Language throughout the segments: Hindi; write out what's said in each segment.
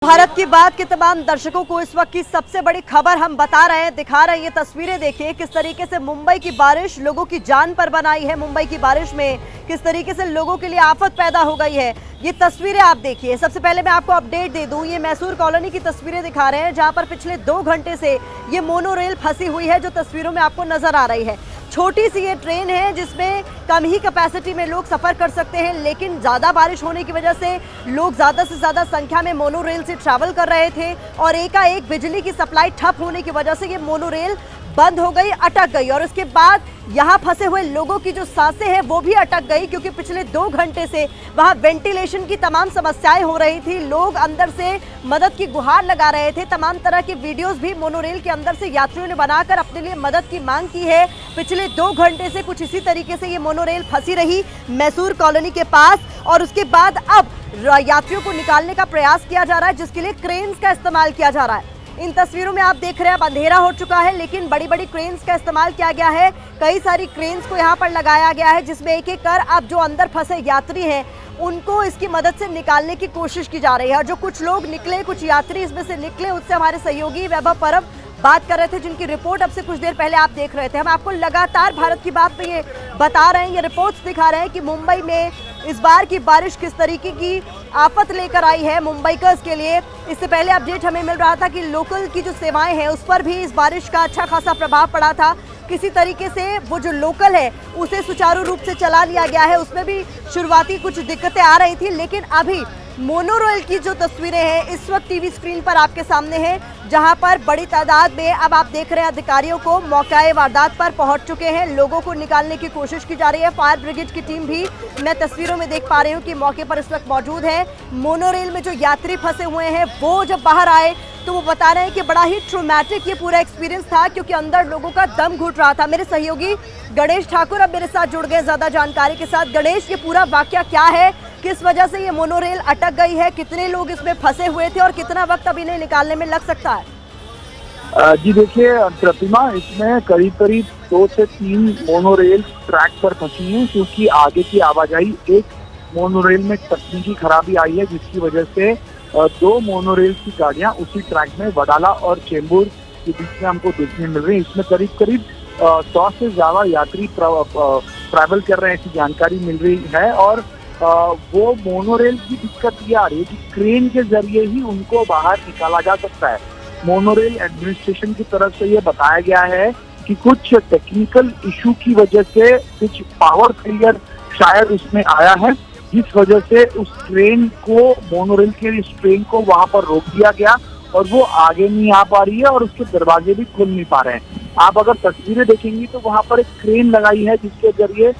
भारत की बात के तमाम दर्शकों को इस वक्त की सबसे बड़ी खबर हम बता रहे हैं, दिखा रहे हैं। ये तस्वीरें देखिए किस तरीके से मुंबई की बारिश लोगों की जान पर बनाई है। मुंबई की बारिश में किस तरीके से लोगों के लिए आफत पैदा हो गई है, ये तस्वीरें आप देखिए। सबसे पहले मैं आपको अपडेट दे दूं, ये मैसूर कॉलोनी की तस्वीरें दिखा रहे हैं, जहां पर पिछले 2 घंटे से ये मोनोरेल फंसी हुई है, जो तस्वीरों में आपको नजर आ रही है। छोटी सी ये ट्रेन है जिसमें कम ही कैपेसिटी में लोग सफर कर सकते हैं, लेकिन ज्यादा बारिश होने की वजह से लोग ज्यादा से ज्यादा संख्या में मोनोरेल से ट्रैवल कर रहे थे और एकाएक बिजली की सप्लाई ठप होने की वजह से ये मोनोरेल बंद हो गई, अटक गई। और उसके बाद यहाँ फंसे हुए लोगों की जो सांसें हैं वो भी अटक गई, क्योंकि पिछले 2 घंटे से वहाँ वेंटिलेशन की तमाम समस्याएं हो रही थी। लोग अंदर से मदद की गुहार लगा रहे थे। तमाम तरह की वीडियोस भी मोनोरेल के अंदर से यात्रियों ने बनाकर अपने लिए मदद की मांग की है। पिछले 2 घंटे से कुछ इसी तरीके से ये मोनोरेल फंसी रही मैसूर कॉलोनी के पास, और उसके बाद अब यात्रियों को निकालने का प्रयास किया जा रहा है, जिसके लिए क्रेन्स का इस्तेमाल किया जा रहा है। इन तस्वीरों में आप देख रहे हैं अब अंधेरा हो चुका है, लेकिन बड़ी बड़ी क्रेन्स का इस्तेमाल किया गया है। कई सारी क्रेन्स को यहाँ पर लगाया गया है, जिसमें एक एक कर अब जो अंदर फंसे यात्री हैं उनको इसकी मदद से निकालने की कोशिश की जा रही है। और जो कुछ लोग निकले, कुछ यात्री इसमें से निकले, उससे हमारे सहयोगी वैभव परब बात कर रहे थे, जिनकी रिपोर्ट अब से कुछ देर पहले आप देख रहे थे। हम आपको लगातार भारत की बात पे ये बता रहे हैं, ये रिपोर्ट्स दिखा रहे हैं कि मुंबई में इस बार की बारिश किस तरीके की आफत लेकर आई है मुंबईकर्स के लिए। इससे पहले अपडेट हमें मिल रहा था कि लोकल की जो सेवाएं हैं उस पर भी इस बारिश का अच्छा खासा प्रभाव पड़ा था। किसी तरीके से वो जो लोकल है उसे सुचारू रूप से चला लिया गया है। उसमें भी शुरुआती कुछ दिक्कतें आ रही थी, लेकिन अभी मोनोरेल की जो तस्वीरें हैं इस वक्त टीवी स्क्रीन पर आपके सामने हैं, जहां पर बड़ी तादाद में अब आप देख रहे हैं अधिकारियों को मौके वारदात पर पहुंच चुके हैं। लोगों को निकालने की कोशिश की जा रही है। फायर ब्रिगेड की टीम भी मैं तस्वीरों में देख पा रही हूं कि मौके पर इस वक्त मौजूद है। मोनोरेल में जो यात्री फंसे हुए हैं वो जब बाहर आए तो वो बता रहे हैं कि बड़ा ही ट्रॉमेटिक ये पूरा एक्सपीरियंस था, क्योंकि अंदर लोगों का दम घुट रहा था। मेरे सहयोगी गणेश ठाकुर अब मेरे साथ जुड़ गए ज्यादा जानकारी के साथ। गणेश, ये पूरा वाकया क्या है, किस वजह से ये मोनोरेल अटक गई है, कितने लोग इसमें फंसे हुए थे और कितना वक्त अब इन्हें निकालने में लग सकता है? जी देखिए प्रतिमा, इसमें करीब करीब 2 से 3 मोनोरेल ट्रैक पर फंसी हैं, क्योंकि आगे की आवाजाही एक मोनोरेल में तकनीकी खराबी आई है, जिसकी वजह से 2 मोनोरेल की गाड़ियां उसी ट्रैक में वडाला और चेंबूर के बीच में हमको देखने मिल रही है। इसमें करीब करीब 100 से ज्यादा यात्री ट्रैवल कर रहे हैं, ऐसी जानकारी मिल रही है। और वो मोनोरेल की दिक्कत ये आ रही है कि क्रेन के जरिए ही उनको बाहर निकाला जा सकता है। मोनोरेल एडमिनिस्ट्रेशन की तरफ से ये बताया गया है कि कुछ टेक्निकल इशू की वजह से कुछ पावर फेलियर शायद उसमें आया है, जिस वजह से उस ट्रेन को, मोनोरेल के इस ट्रेन को वहां पर रोक दिया गया और वो आगे नहीं आ पा रही है और उसके दरवाजे भी खुल नहीं पा रहे हैं। आप अगर तस्वीरें देखेंगी तो वहां पर एक क्रेन लगाई है, जिसके जरिए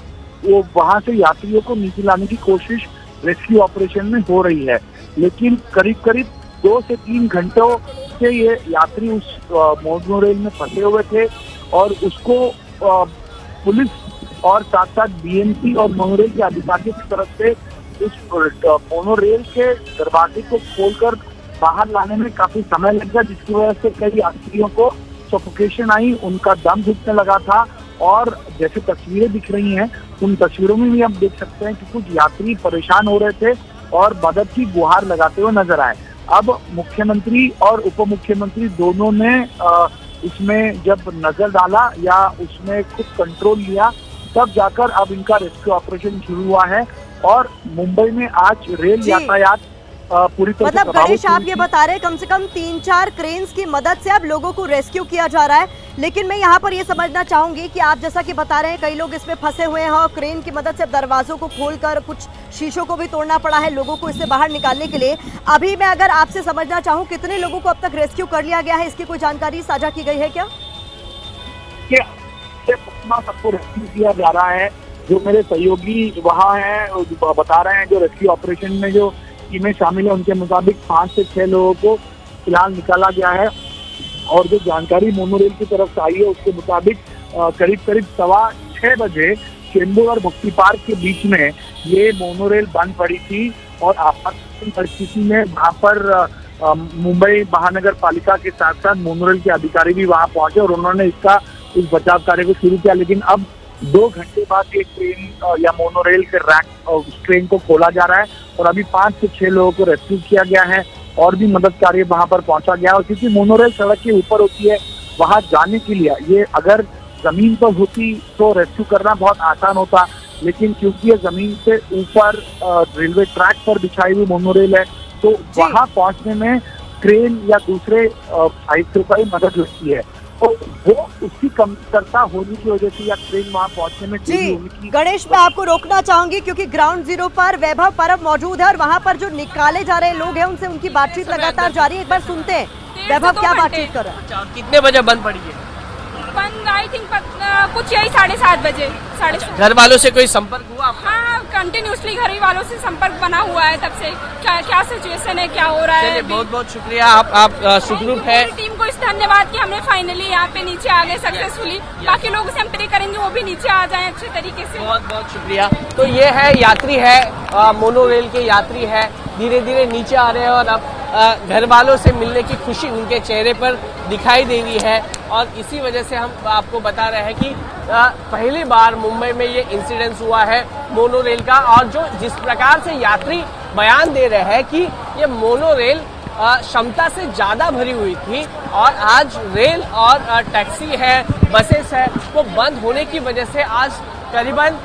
वो वहां से यात्रियों को नीचे लाने की कोशिश रेस्क्यू ऑपरेशन में हो रही है। लेकिन करीब करीब 2 से 3 घंटों से ये यात्री उस मोनोरेल में फंसे हुए थे और उसको पुलिस और साथ साथ बीएमसी और मोनोरेल के अधिकारियों की तरफ से उस मोनोरेल के दरवाजे को खोलकर बाहर लाने में काफी समय लग गया, जिसकी वजह से कई यात्रियों को सफोकेशन आई, उनका दम घुटने लगा था। और जैसे तस्वीरें दिख रही हैं, उन तस्वीरों में भी आप देख सकते हैं कि कुछ यात्री परेशान हो रहे थे और मदद की गुहार लगाते हुए नजर आए। अब मुख्यमंत्री और उप मुख्यमंत्री दोनों ने इसमें जब नजर डाला या उसमें खुद कंट्रोल लिया, तब जाकर अब इनका रेस्क्यू ऑपरेशन शुरू हुआ है। और मुंबई में आज रेल यातायात पूरी तरह मतलब गणेश, आप ये बता रहे हैं कम से कम 3-4 क्रेन्स की मदद से अब लोगों को रेस्क्यू किया जा रहा है। लेकिन मैं यहाँ पर ये समझना चाहूंगी कि आप जैसा कि बता रहे हैं कई लोग इसमें फंसे हुए हैं और क्रेन की मदद से दरवाजों को खोलकर कुछ शीशों को भी तोड़ना पड़ा है लोगों को इससे बाहर निकालने के लिए। अभी मैं अगर आपसे समझना चाहूँ कितने लोगों को अब तक रेस्क्यू कर लिया गया है, इसकी कोई जानकारी साझा की गई है क्या? सबको रेस्क्यू किया जा रहा है। जो मेरे सहयोगी वहाँ हैं बता रहे हैं, जो रेस्क्यू ऑपरेशन में जो टीमें शामिल है उनके मुताबिक 5 से 6 लोगों को फिलहाल निकाला गया है। और जो जानकारी मोनोरेल की तरफ से आई है उसके मुताबिक करीब करीब 6:15 बजे चेंबूर और भक्ति पार्क के बीच में ये मोनोरेल बंद पड़ी थी और आपातकालीन परिस्थिति में वहाँ पर मुंबई महानगर पालिका के साथ साथ मोनोरेल के अधिकारी भी वहाँ पहुंचे और उन्होंने इस बचाव कार्य को शुरू किया। लेकिन अब 2 घंटे बाद एक ट्रेन या मोनोरेल के रैक ट्रेन को खोला जा रहा है और अभी 5 से 6 लोगों को रेस्क्यू किया गया है। और भी मदद कार्य वहां पर पहुंचा गया। और क्योंकि मोनोरेल सड़क के ऊपर होती है, वहां जाने के लिए ये अगर जमीन पर होती तो रेस्क्यू करना बहुत आसान होता, लेकिन क्योंकि ये जमीन से ऊपर रेलवे ट्रैक पर बिछाई हुई मोनोरेल है, तो वहां पहुंचने में क्रेन या दूसरे साहित्य की मदद लगती है। तो वो उसकी कमतरता होने की वजह से या ट्रेन वहां पहुंचने में देरी होने की। गणेश, मैं आपको रोकना चाहूंगी क्योंकि ग्राउंड जीरो पर वैभव परब मौजूद है और वहां पर जो निकाले जा रहे लोग हैं उनसे उनकी बातचीत लगातार जारी है। एक बार सुनते हैं वैभव क्या बातचीत कर रहे हैं। कितने बजे बंद पड़ी है? बंद आई थिंक कुछ यही 7:30 बजे 7:30। घर वालों से कोई संपर्क हुआ आपका? हाँ, कंटिन्यूसली घर वालों से संपर्क बना हुआ है तब से। क्या सिचुएशन है, क्या हो रहा है। बहुत बहुत शुक्रिया, आप सुखरूप है। टीम को इस धन्यवाद कि हमने फाइनली यहाँ पे नीचे आ गए सक्सेसफुली। बाकी लोगों से हम प्रे करेंगे वो भी नीचे आ जाएं अच्छे तरीके से। बहुत बहुत शुक्रिया। तो ये है यात्री है, मोनोरेल के यात्री है, धीरे धीरे नीचे आ रहे हैं और अब घर वालों से मिलने की खुशी उनके चेहरे पर दिखाई दे रही है। और इसी वजह से हम आपको बता रहे हैं कि पहली बार मुंबई में ये इंसिडेंस हुआ है मोनोरेल का। और जो जिस प्रकार से यात्री बयान दे रहे हैं कि ये मोनोरेल क्षमता से ज़्यादा भरी हुई थी और आज रेल और टैक्सी है, बसेस है, वो बंद होने की वजह से आज करीबन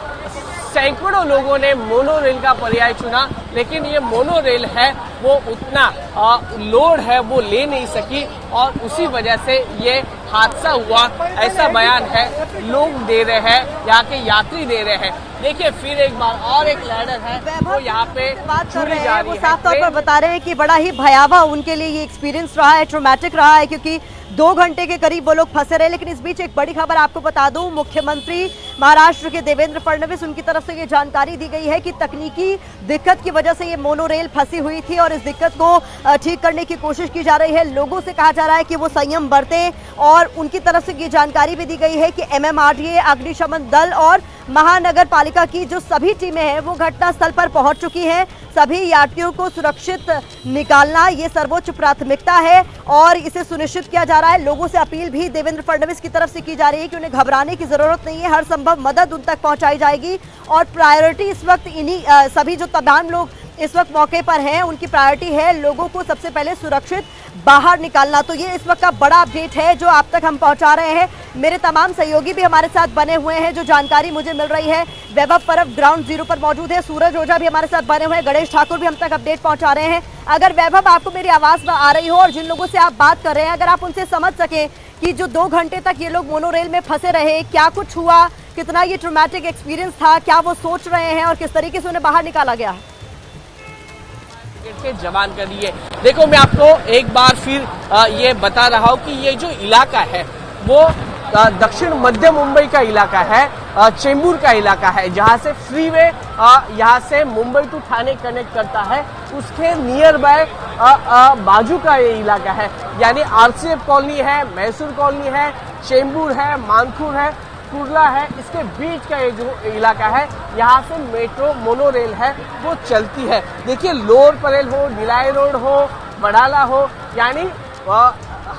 सैकड़ों लोगों ने मोनोरेल का पर्याय चुना। लेकिन ये मोनोरेल है वो उतना लोड है वो ले नहीं सकी और उसी वजह से ये हादसा हुआ, ऐसा बयान है लोग दे रहे हैं, यहाँ के यात्री दे रहे हैं। देखिए फिर एक बार और एक लैडर है वो यहाँ पे बात कर रहे जा हैं, रही वो है। साफ तौर पर बता रहे हैं कि बड़ा ही भयावह उनके लिए ये एक्सपीरियंस रहा है, ट्रॉमेटिक रहा है, क्योंकि 2 घंटे के करीब वो लोग फंसे रहे। लेकिन इस बीच एक बड़ी खबर आपको बता दूं, मुख्यमंत्री महाराष्ट्र के देवेंद्र फडणवीस, उनकी तरफ से ये जानकारी दी गई है कि तकनीकी दिक्कत की वजह से ये मोनोरेल फंसी हुई थी और इस दिक्कत को ठीक करने की कोशिश की जा रही है। लोगों से कहा जा रहा है कि वो संयम बरतें और उनकी तरफ से ये जानकारी भी दी गई है कि MMRDA, अग्निशमन दल और महानगर पालिका की जो सभी टीमें हैं वो घटनास्थल पर पहुंच चुकी हैं। सभी यात्रियों को सुरक्षित निकालना ये सर्वोच्च प्राथमिकता है और इसे सुनिश्चित किया जा रहा है। लोगों से अपील भी देवेंद्र फडणवीस की तरफ से की जा रही है कि उन्हें घबराने की जरूरत नहीं है, हर संभव मदद उन तक पहुंचाई जाएगी और प्रायोरिटी इस वक्त इन्हीं सभी जो तमाम लोग इस वक्त मौके पर हैं उनकी प्रायोरिटी है लोगों को सबसे पहले सुरक्षित बाहर निकालना। तो ये इस वक्त का बड़ा अपडेट है जो आप तक हम पहुंचा रहे हैं। मेरे तमाम सहयोगी भी हमारे साथ बने हुए हैं, जो जानकारी मुझे मिल रही है। वैभव परब ग्राउंड जीरो पर मौजूद है, सूरज ओझा भी हमारे साथ बने हुए हैं, गणेश ठाकुर भी हम तक अपडेट पहुंचा रहे हैं। अगर वैभव आपको मेरी आवाज आ रही हो और जिन लोगों से आप बात कर रहे हैं, अगर आप उनसे समझ सके कि जो 2 घंटे तक ये लोग मोनोरेल में फंसे रहे, क्या कुछ हुआ, कितना ये ट्रॉमेटिक एक्सपीरियंस था, क्या वो सोच रहे हैं और किस तरीके से उन्हें बाहर निकाला गया। के जवान कर दिए। देखो मैं आपको एक बार फिर ये बता रहा हूँ कि ये जो इलाका है वो दक्षिण मध्य मुंबई का इलाका है, चेंबूर का इलाका है, जहाँ से फ्रीवे यहाँ से मुंबई टू ठाणे कनेक्ट करता है। उसके नियर बाय बाजू का ये इलाका है, यानी RCF कॉलोनी है, मैसूर कॉलोनी है, चेंबूर है, मानखुर है, कुर्ला है, इसके बीच का ये जो इलाका है यहाँ से मेट्रो मोनोरेल है वो चलती है। देखिए लोअर परेल हो, नीलाय रोड हो, बड़ाला हो, यानी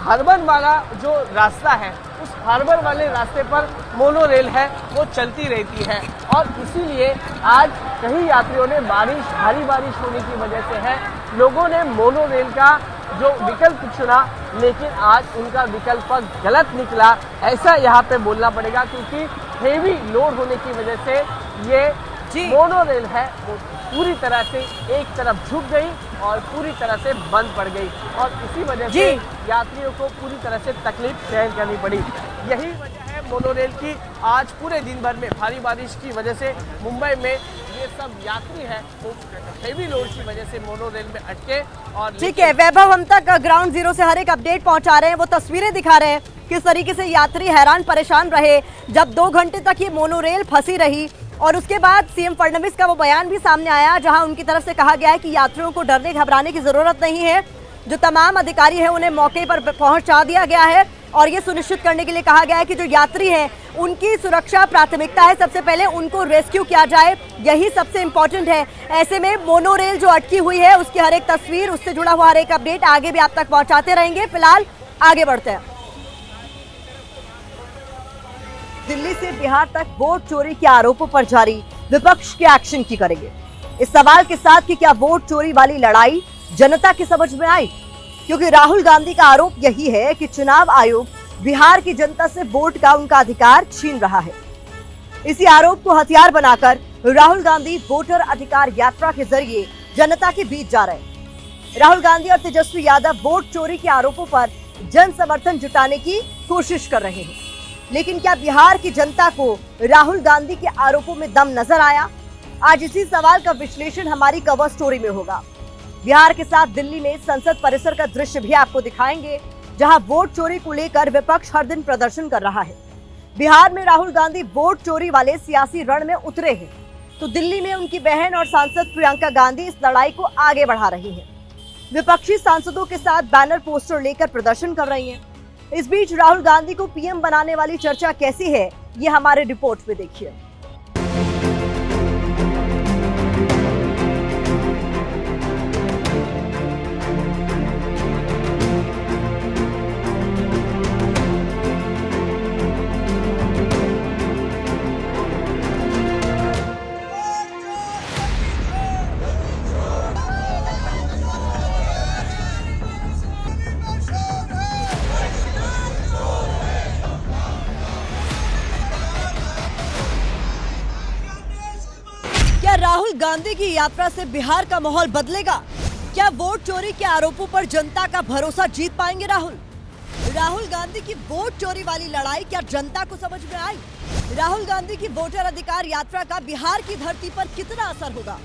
हर्बन वाला जो रास्ता है उस हर्बन वाले रास्ते पर मोनोरेल है वो चलती रहती है। और इसीलिए आज कई यात्रियों ने भारी बारिश होने की वजह से है लोगों ने मोनोरेल का जो विकल्प चुना, लेकिन आज उनका विकल्प गलत निकला, ऐसा यहाँ पे बोलना पड़ेगा, क्योंकि हेवी लोड होने की वजह से ये मोनोरेल है वो पूरी तरह से एक तरफ झुक गई और पूरी तरह से बंद पड़ गई और इसी वजह से यात्रियों को पूरी तरह से तकलीफ सहन करनी पड़ी। यही वजह है मोनोरेल की आज पूरे दिन भर में भारी बारिश की वजह से मुंबई में ये सब यात्री है वो हेवी लोड की वजह से मोनोरेल में अटके। और ठीक है वैभव, हम तक ग्राउंड जीरो से हर एक अपडेट पहुंचा रहे हैं, वो तस्वीरें दिखा रहे हैं किस तरीके से यात्री हैरान परेशान रहे जब 2 घंटे तक ये मोनोरेल फंसी रही। और उसके बाद सीएम फडणवीस का वो बयान भी सामने आया जहां उनकी तरफ से कहा गया है कि यात्रियों को डरने घबराने की जरूरत नहीं है, जो तमाम अधिकारी हैं उन्हें मौके पर पहुंचा दिया गया है और ये सुनिश्चित करने के लिए कहा गया है कि जो यात्री हैं उनकी सुरक्षा प्राथमिकता है, सबसे पहले उनको रेस्क्यू किया जाए, यही सबसे इम्पोर्टेंट है। ऐसे में मोनोरेल जो अटकी हुई है उसकी हर एक तस्वीर, उससे जुड़ा हुआ हर एक अपडेट आगे भी आप तक पहुंचाते रहेंगे। फिलहाल आगे बढ़ते हैं। दिल्ली से बिहार तक वोट चोरी के आरोपों पर जारी विपक्ष के एक्शन की करेंगे। इस सवाल के साथ कि क्या वोट चोरी वाली लड़ाई जनता की समझ में आई? क्योंकि राहुल गांधी का आरोप यही है कि चुनाव आयोग बिहार की जनता से वोट का उनका अधिकार छीन रहा है। इसी आरोप को हथियार बनाकर राहुल गांधी वोटर अधिकार यात्रा के जरिए जनता के बीच जा रहे हैं। राहुल गांधी और तेजस्वी यादव वोट चोरी के आरोपों पर जन समर्थन जुटाने की कोशिश कर रहे हैं, लेकिन क्या बिहार की जनता को राहुल गांधी के आरोपों में दम नजर आया? आज इसी सवाल का विश्लेषण हमारी कवर स्टोरी में होगा। बिहार के साथ दिल्ली में संसद परिसर का दृश्य भी आपको दिखाएंगे, जहां वोट चोरी को लेकर विपक्ष हर दिन प्रदर्शन कर रहा है। बिहार में राहुल गांधी वोट चोरी वाले सियासी रण में उतरे हैं, तो दिल्ली में उनकी बहन और सांसद प्रियंका गांधी इस लड़ाई को आगे बढ़ा रही हैं। विपक्षी सांसदों के साथ बैनर पोस्टर लेकर प्रदर्शन कर रही हैं। इस बीच राहुल गांधी को पीएम बनाने वाली चर्चा कैसी है, ये हमारे रिपोर्ट में देखिए। राहुल गांधी की यात्रा से बिहार का माहौल बदलेगा? क्या वोट चोरी के आरोपों पर जनता का भरोसा जीत पाएंगे राहुल गांधी की वोट चोरी वाली लड़ाई क्या जनता को समझ में आई? राहुल गांधी की वोटर अधिकार यात्रा का बिहार की धरती पर कितना असर होगा?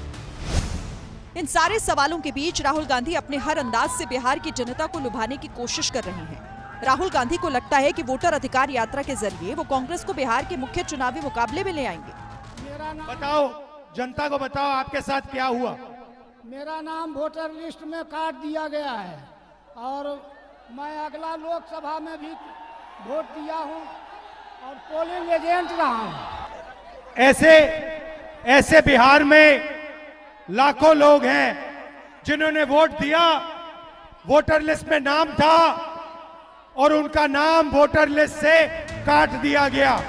इन सारे सवालों के बीच राहुल गांधी अपने हर अंदाज से बिहार की जनता को लुभाने की कोशिश कर रहे हैं। राहुल गांधी को लगता है कि वोटर अधिकार यात्रा के जरिए वो कांग्रेस को बिहार के मुख्य चुनावी मुकाबले में ले आएंगे। बताओ, जनता को बताओ आपके साथ क्या हुआ? मेरा नाम वोटर लिस्ट में काट दिया गया है और मैं अगला लोकसभा में भी वोट दिया हूं और पोलिंग एजेंट रहा हूं। ऐसे बिहार में लाखों लोग हैं जिन्होंने वोट दिया, वोटर लिस्ट में नाम था और उनका नाम वोटर लिस्ट से काट दिया गया।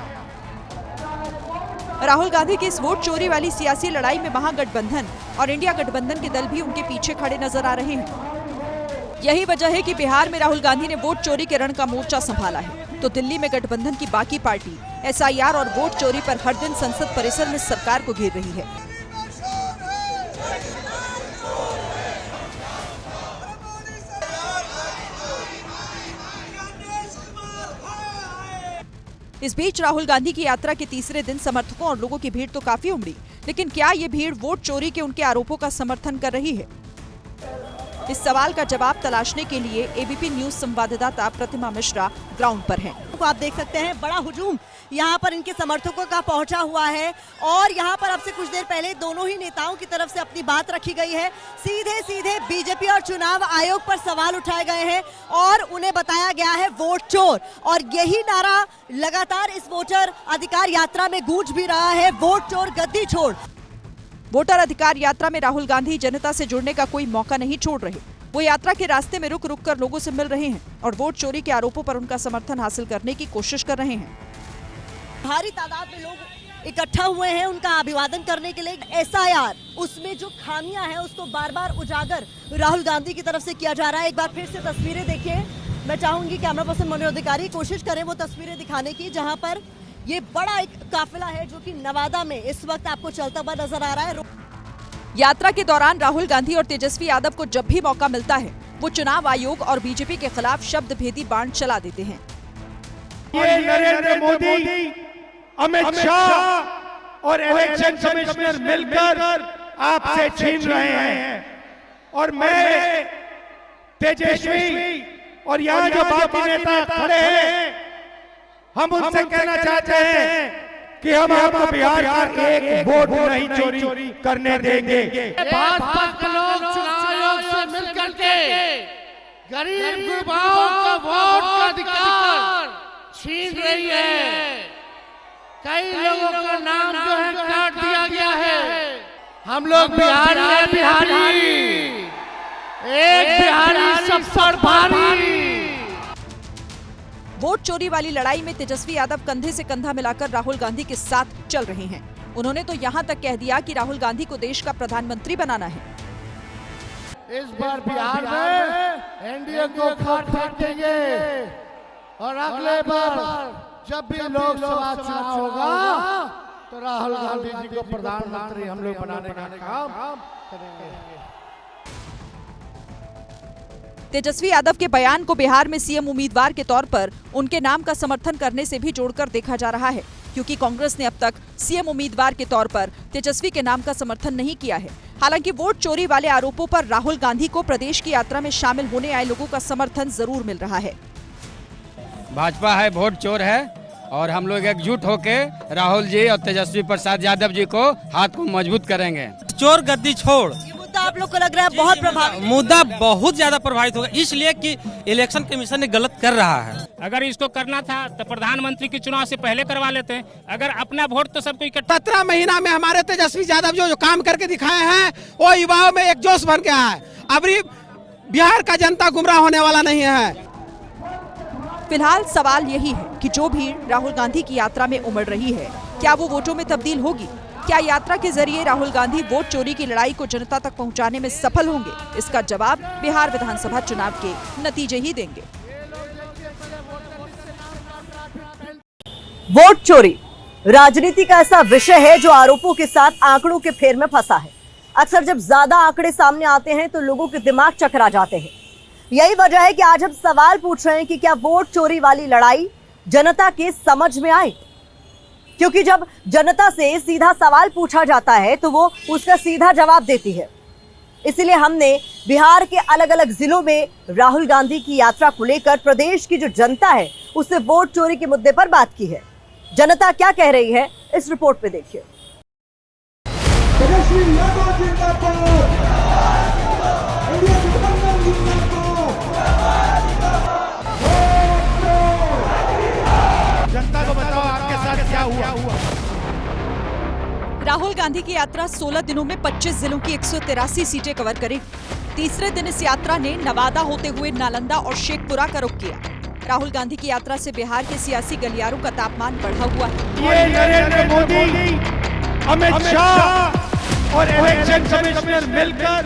राहुल गांधी की इस वोट चोरी वाली सियासी लड़ाई में महागठबंधन और इंडिया गठबंधन के दल भी उनके पीछे खड़े नजर आ रहे हैं। यही वजह है कि बिहार में राहुल गांधी ने वोट चोरी के रण का मोर्चा संभाला है, तो दिल्ली में गठबंधन की बाकी पार्टी एसआईआर और वोट चोरी पर हर दिन संसद परिसर में सरकार को घेर रही है। इस बीच राहुल गांधी की यात्रा के तीसरे दिन समर्थकों और लोगों की भीड़ तो काफी उमड़ी, लेकिन क्या ये भीड़ वोट चोरी के उनके आरोपों का समर्थन कर रही है? इस सवाल का जवाब तलाशने के लिए एबीपी न्यूज संवाददाता प्रतिमा मिश्रा ग्राउंड पर हैं। आप देख सकते हैं बड़ा हुजूम यहाँ पर इनके समर्थकों का पहुंचा हुआ है और यहाँ पर अब से कुछ देर पहले दोनों ही नेताओं की तरफ से अपनी बात रखी गई है। सीधे बीजेपी और चुनाव आयोग पर सवाल उठाए गए हैं और उन्हें बताया गया है वोट चोर, और यही नारा लगातार इस वोटर अधिकार यात्रा में गूंज भी रहा है, वोट चोर गद्दी छोड़। वोटर अधिकार यात्रा में राहुल गांधी जनता से जुड़ने का कोई मौका नहीं छोड़ रहे। वो यात्रा के रास्ते में रुक कर लोगों से मिल रहे हैं और वोट चोरी के आरोपों पर उनका समर्थन हासिल करने की कोशिश कर रहे हैं। भारी तादाद में लोग इकट्ठा हुए हैं उनका अभिवादन करने के लिए। एसआईआर उसमें जो खामियां हैं उसको बार बार उजागर राहुल गांधी की तरफ से किया जा रहा है। एक बार फिर से तस्वीरें देखिए, मैं चाहूंगी कैमरा पर्सन मनोज अधिकारी कोशिश करें वो तस्वीरें दिखाने की, जहां पर ये बड़ा एक काफिला है जो कि नवादा में इस वक्त आपको चलता हुआ नजर आ रहा है। यात्रा के दौरान राहुल गांधी और तेजस्वी यादव को जब भी मौका मिलता है वो चुनाव आयोग और बीजेपी के खिलाफ शब्द भेदी बाण चला देते हैं। ये नरेंद्र मोदी, अमित शाह और इलेक्शन कमिश्नर मिलकर आपसे छीन रहे हैं और मैं तेजस्वी और यहाँ जो बाकी नेता खड़े हैं हम उनसे कहना चाहते हैं कि हम आपको बिहार का एक वोट नहीं चोरी करने देंगे। भाजपा के लोग चुनाव आयोग से मिलकर के गरीब युवाओं का वोट का अधिकार छीन रही है। कई लोगों का नाम जो है काट दिया गया है। हम लोग बिहारी एक बिहारी सब पर भारी। वोट चोरी वाली लड़ाई में तेजस्वी यादव कंधे से कंधा मिलाकर राहुल गांधी के साथ चल रहे हैं। उन्होंने तो यहां तक कह दिया कि राहुल गांधी को देश का प्रधानमंत्री बनाना है। इस बार बिहार में एनडीए को काट देंगे और अगले बार जब भी लोकसभा चुनाव होगा तो राहुल गांधी जी को प्रधानमंत्री हम लोग बनाने का काम करेंगे। तेजस्वी यादव के बयान को बिहार में सीएम उम्मीदवार के तौर पर उनके नाम का समर्थन करने से भी जोड़कर देखा जा रहा है, क्योंकि कांग्रेस ने अब तक सीएम उम्मीदवार के तौर पर तेजस्वी के नाम का समर्थन नहीं किया है। हालांकि वोट चोरी वाले आरोपों पर राहुल गांधी को प्रदेश की यात्रा में शामिल होने आए लोगों का समर्थन जरूर मिल रहा है। भाजपा है वोट चोर है और हम लोग एकजुट होकर राहुल जी और तेजस्वी प्रसाद यादव जी को हाथ को मजबूत करेंगे। चोर गद्दी छोड़ मुद्दा आप लोग को लग रहा है बहुत प्रभावित, मुद्दा बहुत ज्यादा प्रभावित होगा, इसलिए कि इलेक्शन कमीशन ने गलत कर रहा है। अगर इसको करना था तो प्रधानमंत्री के चुनाव से पहले करवा लेते हैं। अगर अपना वोट तो सबको इकट्ठा 17 महीना में हमारे तेजस्वी यादव जो काम करके दिखाए हैं वो युवाओं में एक जोश बन गया है। अभी बिहार का जनता गुमराह होने वाला नहीं है। फिलहाल सवाल यही है कि जो भीड़ राहुल गांधी की यात्रा में उमड़ रही है, क्या वो वोटों में तब्दील होगी? क्या यात्रा के जरिए राहुल गांधी वोट चोरी की लड़ाई को जनता तक पहुंचाने में सफल होंगे? इसका जवाब बिहार विधानसभा चुनाव के नतीजे ही देंगे। वोट चोरी राजनीति का ऐसा विषय है जो आरोपों के साथ आंकड़ों के फेर में फंसा है। अक्सर जब ज्यादा आंकड़े सामने आते हैं तो लोगों के दिमाग चकरा जाते हैं। यही वजह है कि आज हम सवाल पूछ रहे हैं कि क्या वोट चोरी वाली लड़ाई जनता के समझ में आए, क्योंकि जब जनता से सीधा सवाल पूछा जाता है तो वो उसका सीधा जवाब देती है। इसलिए हमने बिहार के अलग अलग जिलों में राहुल गांधी की यात्रा को लेकर प्रदेश की जो जनता है उससे वोट चोरी के मुद्दे पर बात की है। जनता क्या कह रही है इस रिपोर्ट पे देखिए। जनता को बताओ आपके साथ क्या हुआ। राहुल गांधी की यात्रा 16 दिनों में 25 जिलों की 183 सीटें कवर करेगी। तीसरे दिन इस यात्रा ने नवादा होते हुए नालंदा और शेखपुरा का रुख किया। राहुल गांधी की यात्रा से बिहार के सियासी गलियारों का तापमान बढ़ा हुआ है। ये नरेंद्र मोदी, अमित शाह और इलेक्शन कमिश्नर मिलकर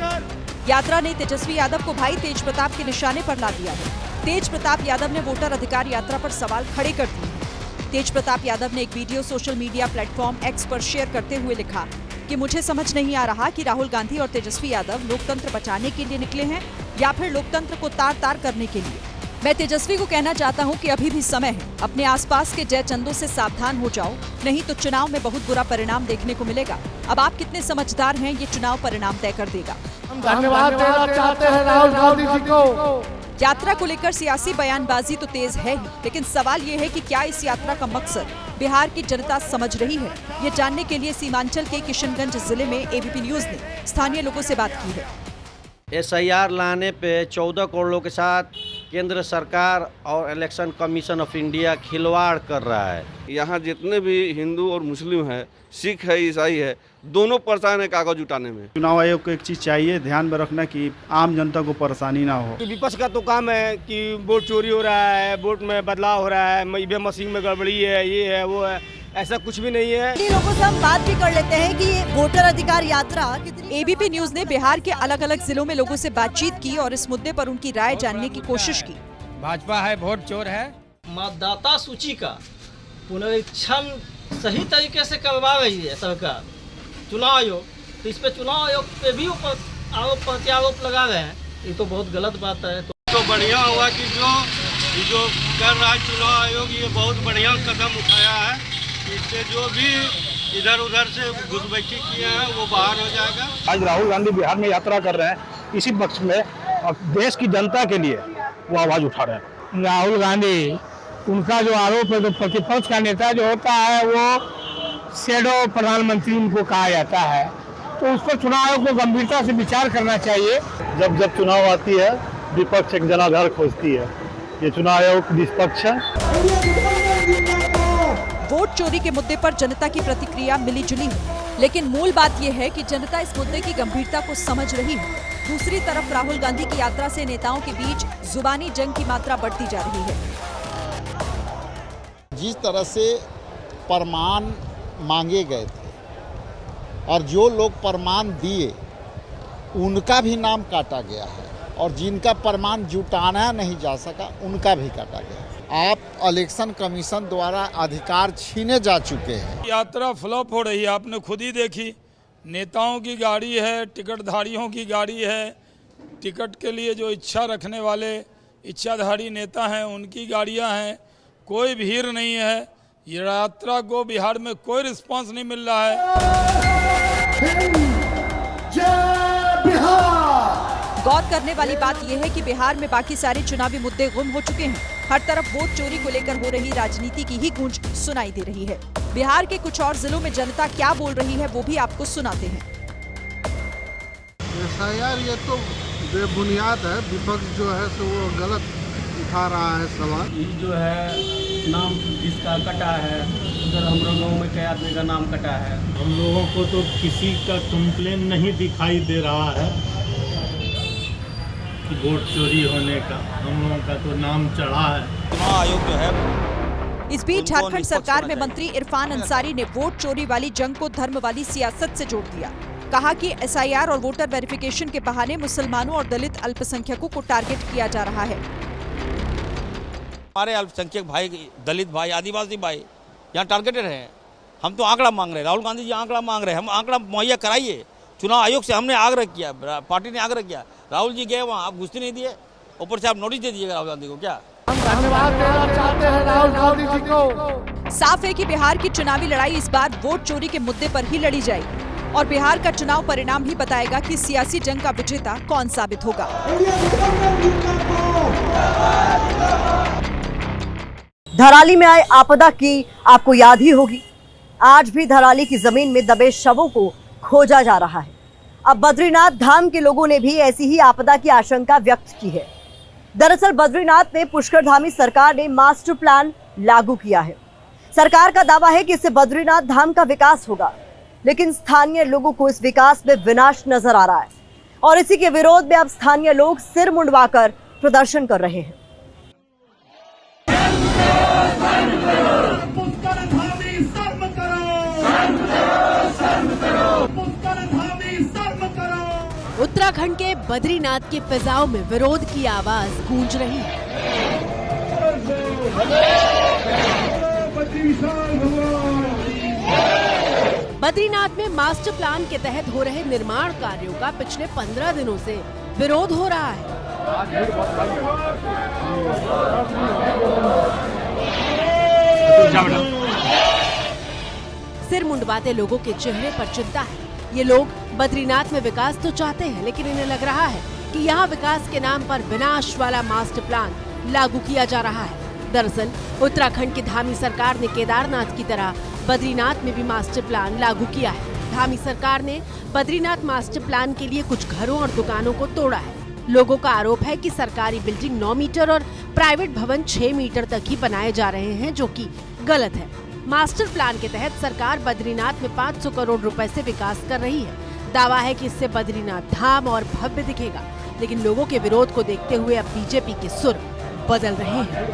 यात्रा ने तेजस्वी यादव को भाई तेज प्रताप के निशाने पर ला दिया है। तेज प्रताप यादव ने वोटर अधिकार यात्रा पर सवाल खड़े कर दिए। तेज प्रताप यादव ने एक video social media platform x पर शेयर करते हुए लिखा कि मुझे समझ नहीं आ रहा कि राहुल गांधी और तेजस्वी यादव लोकतंत्र बचाने के लिए निकले हैं या फिर लोकतंत्र को तार तार करने के लिए। मैं तेजस्वी को कहना चाहता हूं कि अभी भी समय है, अपने आसपास के जय चंदों से सावधान हो जाओ, नहीं तो चुनाव में बहुत बुरा परिणाम देखने को मिलेगा। अब आप कितने समझदार हैं ये चुनाव परिणाम तय कर देगा। हम धन्यवाद देना चाहते हैं राहुल गांधी जी को। यात्रा को लेकर सियासी बयानबाजी तो तेज है ही, लेकिन सवाल ये है कि क्या इस यात्रा का मकसद बिहार की जनता समझ रही है? ये जानने के लिए सीमांचल के किशनगंज जिले में एबीपी न्यूज ने स्थानीय लोगों से बात की है। SIR लाने पे 14 करोड़ लोगों के साथ केंद्र सरकार और इलेक्शन कमीशन ऑफ इंडिया खिलवाड़ कर रहा है। यहाँ जितने भी हिंदू और मुस्लिम है, सिख है, ईसाई है, दोनों परेशान है कागज उठाने में। चुनाव आयोग को एक चीज़ चाहिए ध्यान में रखना कि आम जनता को परेशानी ना हो। विपक्ष का तो काम है कि वोट चोरी हो रहा है, वोट में बदलाव हो रहा है, ईवीएम मशीन में गड़बड़ी है, ये है वो है, ऐसा कुछ भी नहीं है। लोगों से हम बात भी कर लेते हैं कि ये वोटर अधिकार यात्रा एबीपी न्यूज ने बिहार के अलग अलग जिलों में लोगों से बातचीत की और इस मुद्दे पर उनकी राय जानने की कोशिश की। भाजपा है वोट चोर है। मतदाता सूची का पुनरीक्षण सही तरीके से करवा रही है सरकार, चुनाव आयोग, तो इस पे चुनाव आयोग पे भी आरोप प्रत्यारोप लगा रहे हैं, ये तो बहुत गलत बात है। तो बढ़िया हुआ कि जो कर रहा है चुनाव आयोग, ये बहुत बढ़िया कदम उठाया है। इससे जो भी इधर उधर से घुसपैठी किए हैं वो बाहर हो जाएगा। आज राहुल गांधी बिहार में यात्रा कर रहे हैं, इसी पक्ष में देश की जनता के लिए वो आवाज उठा रहे हैं। राहुल गांधी, उनका जो आरोप है, तो प्रतिपक्ष का नेता जो होता है वो शैडो प्रधानमंत्री उनको कहा जाता है, तो उस पर चुनाव आयोग को गंभीरता से विचार करना चाहिए। जब चुनाव आती है विपक्ष एक जनाधार खोजती है, ये चुनाव आयोग निष्पक्ष है। वोट चोरी के मुद्दे पर जनता की प्रतिक्रिया मिली जुली है, लेकिन मूल बात यह है कि जनता इस मुद्दे की गंभीरता को समझ रही है। दूसरी तरफ राहुल गांधी की यात्रा से नेताओं के बीच जुबानी जंग की मात्रा बढ़ती जा रही है। जिस तरह से प्रमाण मांगे गए थे और जो लोग प्रमाण दिए उनका भी नाम काटा गया है और जिनका प्रमाण जुटाना नहीं जा सका उनका भी काटा गया। आप इलेक्शन कमीशन द्वारा अधिकार छीने जा चुके हैं। यात्रा फ्लॉप हो रही है, आपने खुद ही देखी। नेताओं की गाड़ी है, टिकटधारियों की गाड़ी है, टिकट के लिए जो इच्छा रखने वाले इच्छाधारी नेता हैं उनकी गाड़ियां हैं, कोई भीड़ नहीं है। ये यात्रा को बिहार में कोई रिस्पांस नहीं मिल रहा है। गौर करने वाली बात यह है कि बिहार में बाकी सारे चुनावी मुद्दे गुम हो चुके हैं। हर तरफ वोट चोरी को लेकर हो रही राजनीति की ही गूंज सुनाई दे रही है। बिहार के कुछ और जिलों में जनता क्या बोल रही है वो भी आपको सुनाते हैं। यार ये तो बेबुनियाद है, विपक्ष जो है सो वो गलत उठा रहा है सवाल। ये जो है नाम जिसका कटा है, उधर हम लोग गाँव में कई आदमी का नाम कटा है। हम लोगों को तो किसी का कंप्लेन नहीं दिखाई दे रहा है कि वोट चोरी होने का। हम लोगों का तो नाम चढ़ा है। चुनाव आयोग जो है इस बीच झारखंड सरकार में मंत्री इरफान अंसारी ने वोट चोरी वाली जंग को धर्म वाली सियासत से जोड़ दिया। कहा कि SIR और वोटर वेरिफिकेशन के बहाने मुसलमानों और दलित अल्पसंख्यकों को टारगेट किया जा रहा है। हमारे अल्पसंख्यक भाई, दलित भाई, आदिवासी भाई यहाँ टारगेटेड हैं। हम तो आंकड़ा मांग रहे हैं, राहुल गांधी जी आंकड़ा मांग रहे हैं। हम आंकड़ा मुहैया कराइए। चुनाव आयोग से हमने आग्रह किया, पार्टी ने आग्रह किया। राहुल जी गए वहाँ, आप घुसते नहीं दिए, ऊपर से आप नोटिस दे दीजिएगा राहुल गांधी को। क्या हम धन्यवाद देना चाहते हैं राहुल गांधी जी को। साफ है कि बिहार की चुनावी लड़ाई इस बार वोट चोरी के मुद्दे पर ही लड़ी जाएगी और बिहार का चुनाव परिणाम ही बताएगा कि सियासी जंग का विजेता कौन साबित होगा। धराली में आए आपदा की आपको याद ही होगी। आज भी धराली की जमीन में दबे शवों को खोजा जा रहा है। अब बद्रीनाथ धाम के लोगों ने भी ऐसी ही आपदा की आशंका व्यक्त की है। दरअसल बद्रीनाथ में पुष्करधामी सरकार ने मास्टर प्लान लागू किया है। सरकार का दावा है कि इससे बद्रीनाथ धाम का विकास होगा, लेकिन स्थानीय लोगों को इस विकास में विनाश नजर आ रहा है और इसी के विरोध में अब स्थानीय लोग सिर मुंडवाकर प्रदर्शन कर रहे हैं। उत्तराखंड के बद्रीनाथ के फिजाओं में विरोध की आवाज गूंज रही है। बद्रीनाथ में मास्टर प्लान के तहत हो रहे निर्माण कार्यों का पिछले 15 दिनों से विरोध हो रहा है। सिर मुंडवाते लोगों के चेहरे पर चिंता है। ये लोग बद्रीनाथ में विकास तो चाहते हैं, लेकिन इन्हें लग रहा है कि यहाँ विकास के नाम पर विनाश वाला मास्टर प्लान लागू किया जा रहा है। दरअसल उत्तराखंड की धामी सरकार ने केदारनाथ की तरह बद्रीनाथ में भी मास्टर प्लान लागू किया है। धामी सरकार ने बद्रीनाथ मास्टर प्लान के लिए कुछ घरों और दुकानों को तोड़ा है। लोगों का आरोप है कि सरकारी बिल्डिंग 9 मीटर और प्राइवेट भवन 6 मीटर तक ही बनाए जा रहे हैं, जो कि गलत है। मास्टर प्लान के तहत सरकार बद्रीनाथ में 500 करोड़ रुपए से विकास कर रही है। दावा है कि इससे बद्रीनाथ धाम और भव्य दिखेगा, लेकिन लोगों के विरोध को देखते हुए अब बीजेपी के सुर बदल रहे हैं।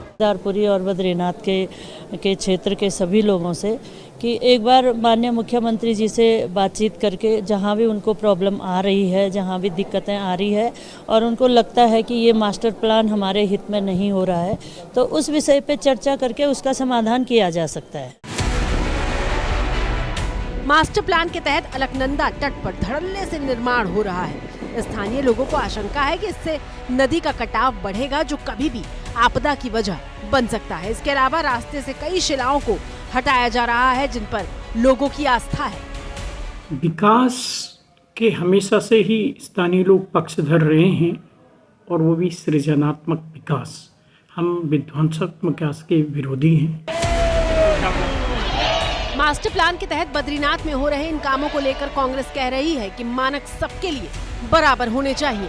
केदारपुरी और बद्रीनाथ के क्षेत्र के सभी लोगों से कि एक बार माननीय मुख्यमंत्री जी से बातचीत करके जहां भी उनको प्रॉब्लम आ रही है, जहां भी दिक्कतें आ रही है और उनको लगता है कि ये मास्टर प्लान हमारे हित में नहीं हो रहा है, तो उस विषय पे चर्चा करके उसका समाधान किया जा सकता है। मास्टर प्लान के तहत अलकनंदा तट पर धड़ल्ले से निर्माण हो रहा है। स्थानीय लोगों को आशंका है कि इससे नदी का कटाव बढ़ेगा, जो कभी भी आपदा की वजह बन सकता है। इसके अलावा रास्ते से कई शिलाओं को हटाया जा रहा है, जिन पर लोगों की आस्था है। विकास के हमेशा से ही स्थानीय लोग पक्षधर रहे हैं और वो भी सृजनात्मक विकास। हम विध्वंसात्मक विकास के विरोधी हैं। मास्टर प्लान के तहत बद्रीनाथ में हो रहे इन कामों को लेकर कांग्रेस कह रही है कि मानक सबके लिए बराबर होने चाहिए।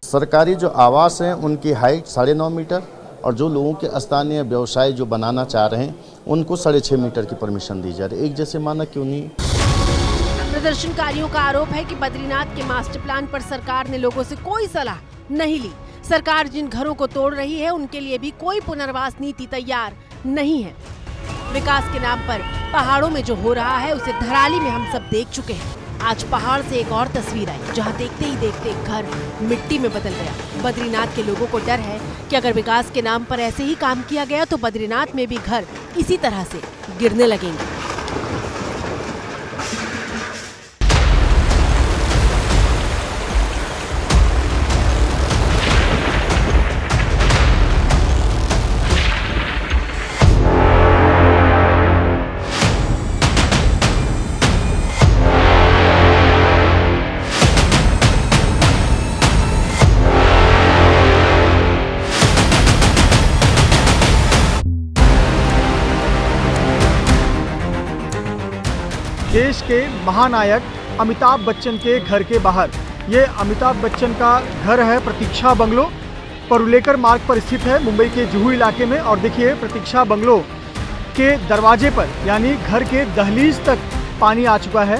सरकारी जो आवास हैं उनकी हाइट 9.5 मीटर और जो लोगों के स्थानीय व्यवसाय जो बनाना चाह रहे हैं उनको 6.5 मीटर की परमिशन दी जा रही है। एक जैसे मानक क्यों नहीं? प्रदर्शनकारियों का आरोप है कि बद्रीनाथ के मास्टर प्लान पर सरकार ने लोगों से कोई सलाह नहीं ली। सरकार जिन घरों को तोड़ रही है उनके लिए भी कोई पुनर्वास नीति तैयार नहीं है। विकास के नाम पर पहाड़ों में जो हो रहा है उसे धराली में हम सब देख चुके हैं। आज पहाड़ से एक और तस्वीर आई जहां देखते ही देखते घर मिट्टी में बदल गया। बद्रीनाथ के लोगों को डर है कि अगर विकास के नाम पर ऐसे ही काम किया गया तो बद्रीनाथ में भी घर इसी तरह से गिरने लगेंगे। देश के महानायक अमिताभ बच्चन के घर के बाहर, ये अमिताभ बच्चन का घर है प्रतीक्षा बंगलो, परुलेकर मार्ग पर स्थित है मुंबई के जुहू इलाके में। और देखिए प्रतीक्षा बंगलो के दरवाजे पर यानी घर के दहलीज तक पानी आ चुका है।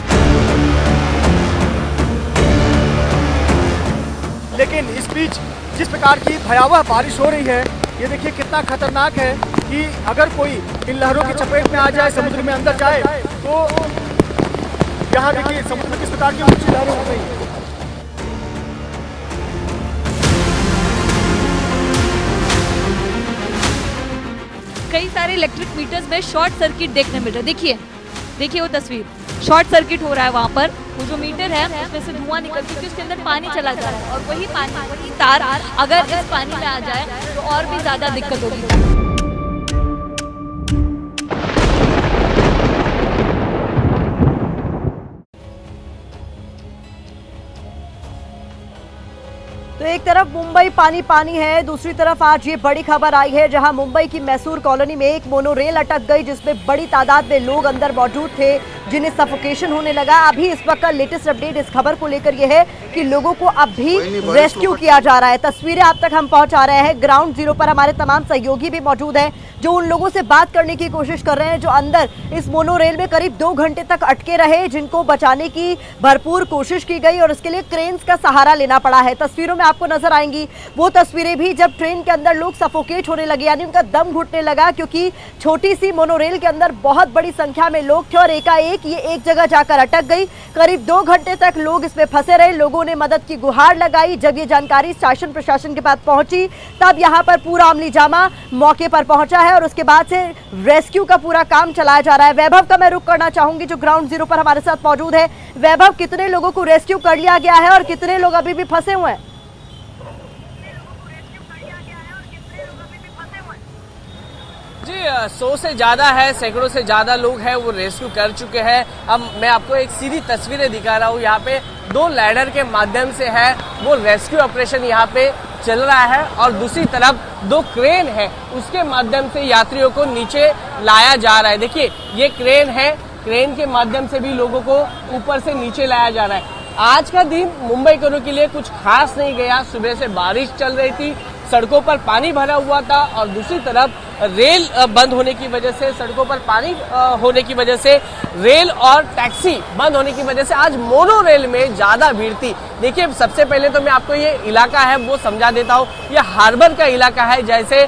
लेकिन इस बीच जिस प्रकार की भयावह बारिश हो रही है, ये देखिए कितना खतरनाक है कि अगर कोई इन लहरों की चपेट में आ जाए, समुद्र में अंदर जाए, तो यहाँ देखिए समुद्र में किस प्रकार की ऊंची लहरें हो रही हैं। कई सारे इलेक्ट्रिक मीटर्स में शॉर्ट सर्किट देखने मिल रहा है। देखिए वो तस्वीर, शॉर्ट सर्किट हो रहा है वहाँ पर। वो जो मीटर है उसमें से धुआं निकल के उसके अंदर पानी चला जा रहा है और वही पानी, वही तार अगर इस पानी में आ जाए तो और भी ज्यादा दिक्कत होगी। तो एक तरफ मुंबई पानी पानी है, दूसरी तरफ आज ये बड़ी खबर आई है जहां मुंबई की मैसूर कॉलोनी में एक मोनोरेल अटक गई जिसमें बड़ी तादाद में लोग अंदर मौजूद थे जिन्हें सफोकेशन होने लगा। अभी इस वक्त का लेटेस्ट अपडेट इस खबर को लेकर यह है कि लोगों को अब भी रेस्क्यू किया जा रहा है। तस्वीरें आप तक हम पहुंचा रहे हैं। ग्राउंड जीरो पर हमारे तमाम सहयोगी भी मौजूद हैं जो उन लोगों से बात करने की कोशिश कर रहे हैं जो अंदर इस मोनोरेल में करीब 2 घंटे तक अटके रहे, जिनको बचाने की भरपूर कोशिश की गई और इसके लिए क्रेन्स का सहारा लेना पड़ा है। तस्वीरों में आपको नजर आएंगी वो तस्वीरें भी जब ट्रेन के अंदर लोग सफोकेट होने लगे, यानी उनका दम घुटने लगा, क्योंकि छोटी सी मोनोरेल के अंदर बहुत बड़ी संख्या में लोग थे और एकाएक ये एक जगह जाकर अटक गई। करीब 2 घंटे तक लोग इसमें फंसे रहे। लोगों ने मदद की गुहार लगाई। जब ये जानकारी शासन प्रशासन के पास पहुंची तब यहाँ पर पूरा अमली जामा मौके पर पहुंचा है और उसके बाद से रेस्क्यू का पूरा काम चलाया जा रहा है। वैभव का मैं रुख करना चाहूंगी जो ग्राउंड जीरो पर हमारे साथ मौजूद है। वैभव, कितने लोगों को रेस्क्यू कर लिया गया है और कितने लोग अभी भी फंसे हुए हैं? जी 100 से ज़्यादा है, सैकड़ों से ज़्यादा लोग हैं वो रेस्क्यू कर चुके हैं। अब मैं आपको एक सीधी तस्वीरें दिखा रहा हूँ। यहाँ पे 2 लैडर के माध्यम से है वो रेस्क्यू ऑपरेशन यहाँ पे चल रहा है और दूसरी तरफ 2 क्रेन है उसके माध्यम से यात्रियों को नीचे लाया जा रहा है। देखिए ये क्रेन है, क्रेन के माध्यम से भी लोगों को ऊपर से नीचे लाया जा रहा है। आज का दिन मुंबई के लिए कुछ खास नहीं गया। सुबह से बारिश चल रही थी, सड़कों पर पानी भरा हुआ था और दूसरी तरफ रेल बंद होने की वजह से, सड़कों पर पानी होने की वजह से रेल और टैक्सी बंद होने की वजह से आज मोनो रेल में ज़्यादा भीड़ थी। देखिए सबसे पहले तो मैं आपको ये इलाका है वो समझा देता हूँ। ये हार्बर का इलाका है, जैसे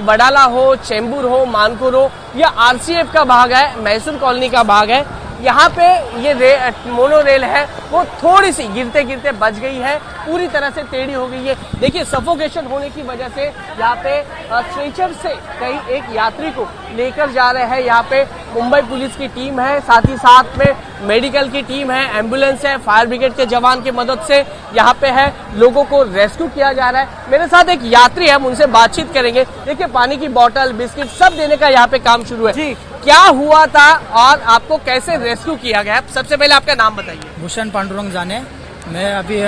वडाला हो, चेंबूर हो, मानकुर हो, या RCF का भाग है, मैसूर कॉलोनी का भाग है। यहाँ पे ये मोनो रेल है वो थोड़ी सी गिरते गिरते बच गई है, पूरी तरह से टेढ़ी हो गई है। देखिए सफोकेशन होने की वजह से यहाँ पे स्ट्रेचर से कई एक यात्री को लेकर जा रहे हैं। यहाँ पे मुंबई पुलिस की टीम है, साथ ही साथ में मेडिकल की टीम है, एम्बुलेंस है, फायर ब्रिगेड के जवान की मदद से यहाँ पे है लोगों को रेस्क्यू किया जा रहा है। मेरे साथ एक यात्री है, हम उनसे बातचीत करेंगे। देखिए पानी की बोतल, बिस्किट सब देने का यहाँ पे काम शुरू है। क्या हुआ था और आपको कैसे रेस्क्यू किया गया? सबसे पहले आपका नाम बताइए। भूषण पांडुरंग जाने। मैं अभी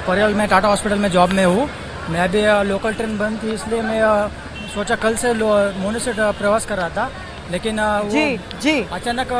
परियाल में टाटा हॉस्पिटल में जॉब में हूँ। मैं अभी लोकल ट्रेन बंद थी इसलिए मैं सोचा कल से मोनो से प्रवास कर रहा था, लेकिन वो अचानक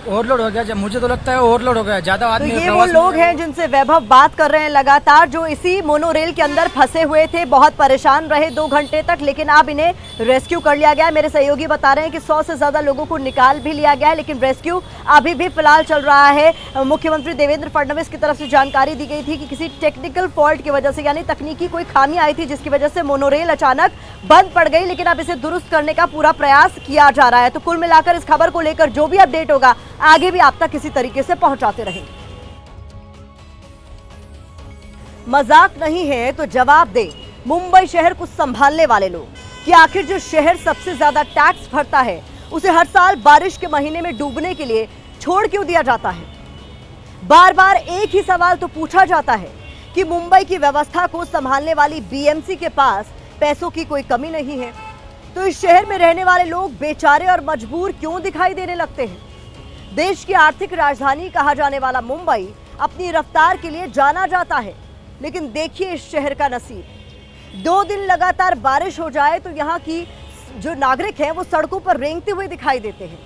ओवरलोड हो गया। जब मुझे तो लगता है ओवरलोड हो गया, ज्यादा तो आदमी। ये वो लोग हैं जिनसे वैभव बात कर रहे हैं लगातार, जो इसी मोनोरेल के अंदर फंसे हुए थे, बहुत परेशान रहे 2 घंटे तक, लेकिन अब इन्हें रेस्क्यू कर लिया गया है। मेरे सहयोगी बता रहे हैं कि 100 से ज्यादा लोगों को निकाल भी लिया गया है, लेकिन रेस्क्यू अभी भी फिलहाल चल रहा है। मुख्यमंत्री देवेंद्र फडणवीस की तरफ से जानकारी दी गई थी कि किसी टेक्निकल फॉल्ट की वजह से, यानी तकनीकी कोई खामी आई थी जिसकी वजह से मोनोरेल अचानक बंद पड़ गई, लेकिन अब इसे दुरुस्त करने का पूरा प्रयास किया जा रहा है। तो कुल मिलाकर इस खबर को लेकर जो भी अपडेट होगा आगे भी आप तक किसी तरीके से पहुंचाते रहेंगे। मजाक नहीं है तो जवाब दे मुंबई शहर को संभालने वाले लोग कि आखिर जो शहर सबसे ज्यादा टैक्स भरता है उसे हर साल बारिश के महीने में डूबने के लिए छोड़ क्यों दिया जाता है। बार बार एक ही सवाल तो पूछा जाता है कि मुंबई की व्यवस्था को संभालने वाली बीएमसी के पास पैसों की कोई कमी नहीं है, तो इस शहर में रहने वाले लोग बेचारे और मजबूर क्यों दिखाई देने लगते हैं। देश की आर्थिक राजधानी कहा जाने वाला मुंबई अपनी रफ्तार के लिए जाना जाता है, लेकिन देखिए इस शहर का नसीब। 2 दिन लगातार बारिश हो जाए तो यहाँ की जो नागरिक हैं वो सड़कों पर रेंगते हुए दिखाई देते हैं।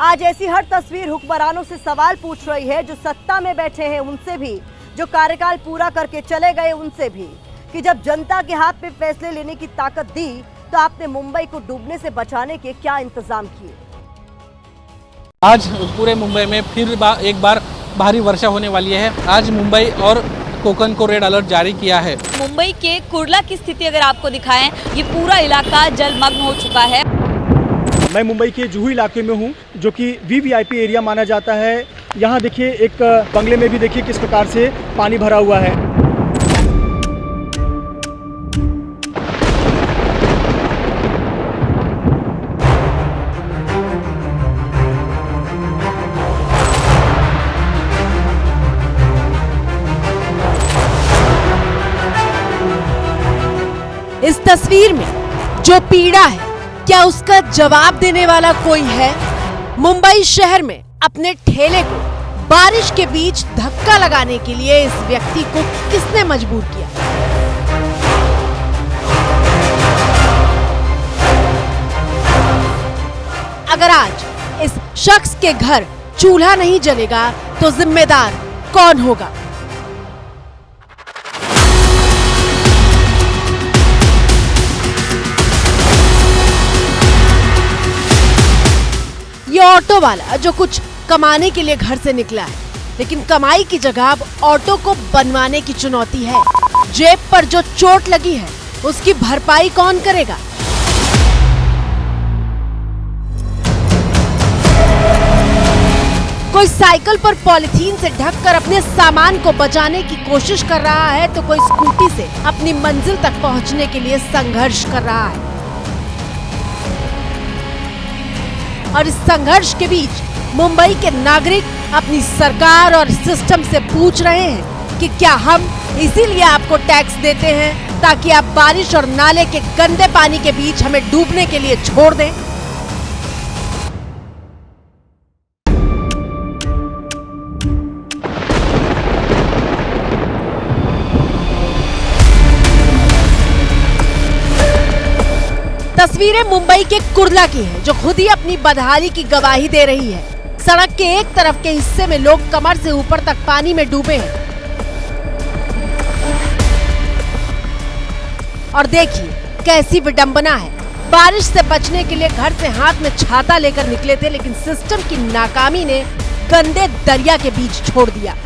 आज ऐसी हर तस्वीर हुक्मरानों से सवाल पूछ रही है, जो सत्ता में बैठे हैं उनसे भी, जो कार्यकाल पूरा करके चले गए उनसे भी, कि जब जनता के हाथ में फैसले लेने की ताकत दी तो आपने मुंबई को डूबने से बचाने के क्या इंतजाम किए। आज पूरे मुंबई में फिर एक बार भारी वर्षा होने वाली है। आज मुंबई और कोकण को रेड अलर्ट जारी किया है। मुंबई के कुर्ला की स्थिति अगर आपको दिखाएं, ये पूरा इलाका जलमग्न हो चुका है। मैं मुंबई के जुहू इलाके में हूँ, जो कि वीवीआईपी एरिया माना जाता है। यहाँ देखिए एक बंगले में भी देखिए किस प्रकार से पानी भरा हुआ है। इस तस्वीर में जो पीड़ा है, क्या उसका जवाब देने वाला कोई है? मुंबई शहर में अपने ठेले को बारिश के बीच धक्का लगाने के लिए इस व्यक्ति को किसने मजबूर किया? अगर आज इस शख्स के घर चूल्हा नहीं जलेगा तो जिम्मेदार कौन होगा? ये ऑटो वाला जो कुछ कमाने के लिए घर से निकला है, लेकिन कमाई की जगह अब ऑटो को बनवाने की चुनौती है। जेब पर जो चोट लगी है उसकी भरपाई कौन करेगा? कोई साइकिल पर पॉलिथीन से ढककर अपने सामान को बचाने की कोशिश कर रहा है, तो कोई स्कूटी से अपनी मंजिल तक पहुंचने के लिए संघर्ष कर रहा है। और इस संघर्ष के बीच मुंबई के नागरिक अपनी सरकार और सिस्टम से पूछ रहे हैं कि क्या हम इसीलिए आपको टैक्स देते हैं ताकि आप बारिश और नाले के गंदे पानी के बीच हमें डूबने के लिए छोड़ दें? तस्वीरें मुंबई के कुर्ला की हैं, जो खुद ही अपनी बदहाली की गवाही दे रही है। सड़क के एक तरफ के हिस्से में लोग कमर से ऊपर तक पानी में डूबे हैं। और देखिए कैसी विडंबना है। बारिश से बचने के लिए घर से हाथ में छाता लेकर निकले थे, लेकिन सिस्टम की नाकामी ने गंदे दरिया के बीच छोड़ दिया।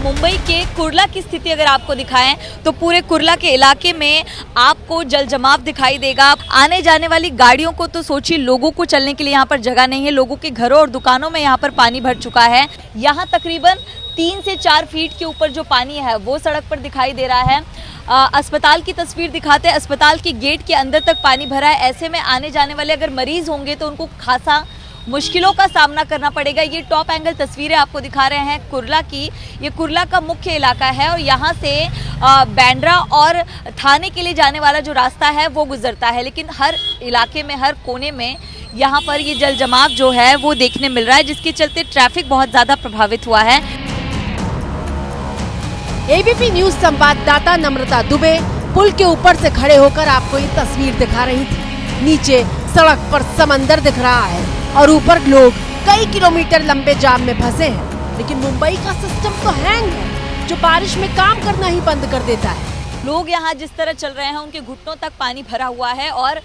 मुंबई के कुर्ला की स्थिति अगर आपको दिखाएं तो पूरे कुर्ला के इलाके में आपको जल जमाव दिखाई देगा। आने जाने वाली गाड़ियों को तो सोचिए, लोगों को चलने के लिए यहाँ पर जगह नहीं है। लोगों के घरों और दुकानों में यहाँ पर पानी भर चुका है। यहाँ तकरीबन 3 से 4 फीट के ऊपर जो पानी है वो सड़क पर दिखाई दे रहा है। अस्पताल की तस्वीर दिखाते हैं, अस्पताल के गेट के अंदर तक पानी भरा है। ऐसे में आने जाने वाले अगर मरीज होंगे तो उनको खासा मुश्किलों का सामना करना पड़ेगा। ये टॉप एंगल तस्वीरें आपको दिखा रहे हैं कुर्ला की। ये कुर्ला का मुख्य इलाका है और यहाँ से बैंड्रा और थाने के लिए जाने वाला जो रास्ता है वो गुजरता है, लेकिन हर इलाके में, हर कोने में यहाँ पर ये जल जमाव जो है वो देखने मिल रहा है, जिसके चलते ट्रैफिक बहुत ज़्यादा प्रभावित हुआ है। एबीपी न्यूज संवाददाता नम्रता दुबे पुल के ऊपर से खड़े होकर आपको ये तस्वीर दिखा रही थी। नीचे सड़क पर समंदर दिख रहा है और ऊपर लोग कई किलोमीटर लंबे जाम में फंसे हैं। लेकिन मुंबई का सिस्टम तो हैंग है, जो बारिश में काम करना ही बंद कर देता है। लोग यहाँ जिस तरह चल रहे हैं उनके घुटनों तक पानी भरा हुआ है और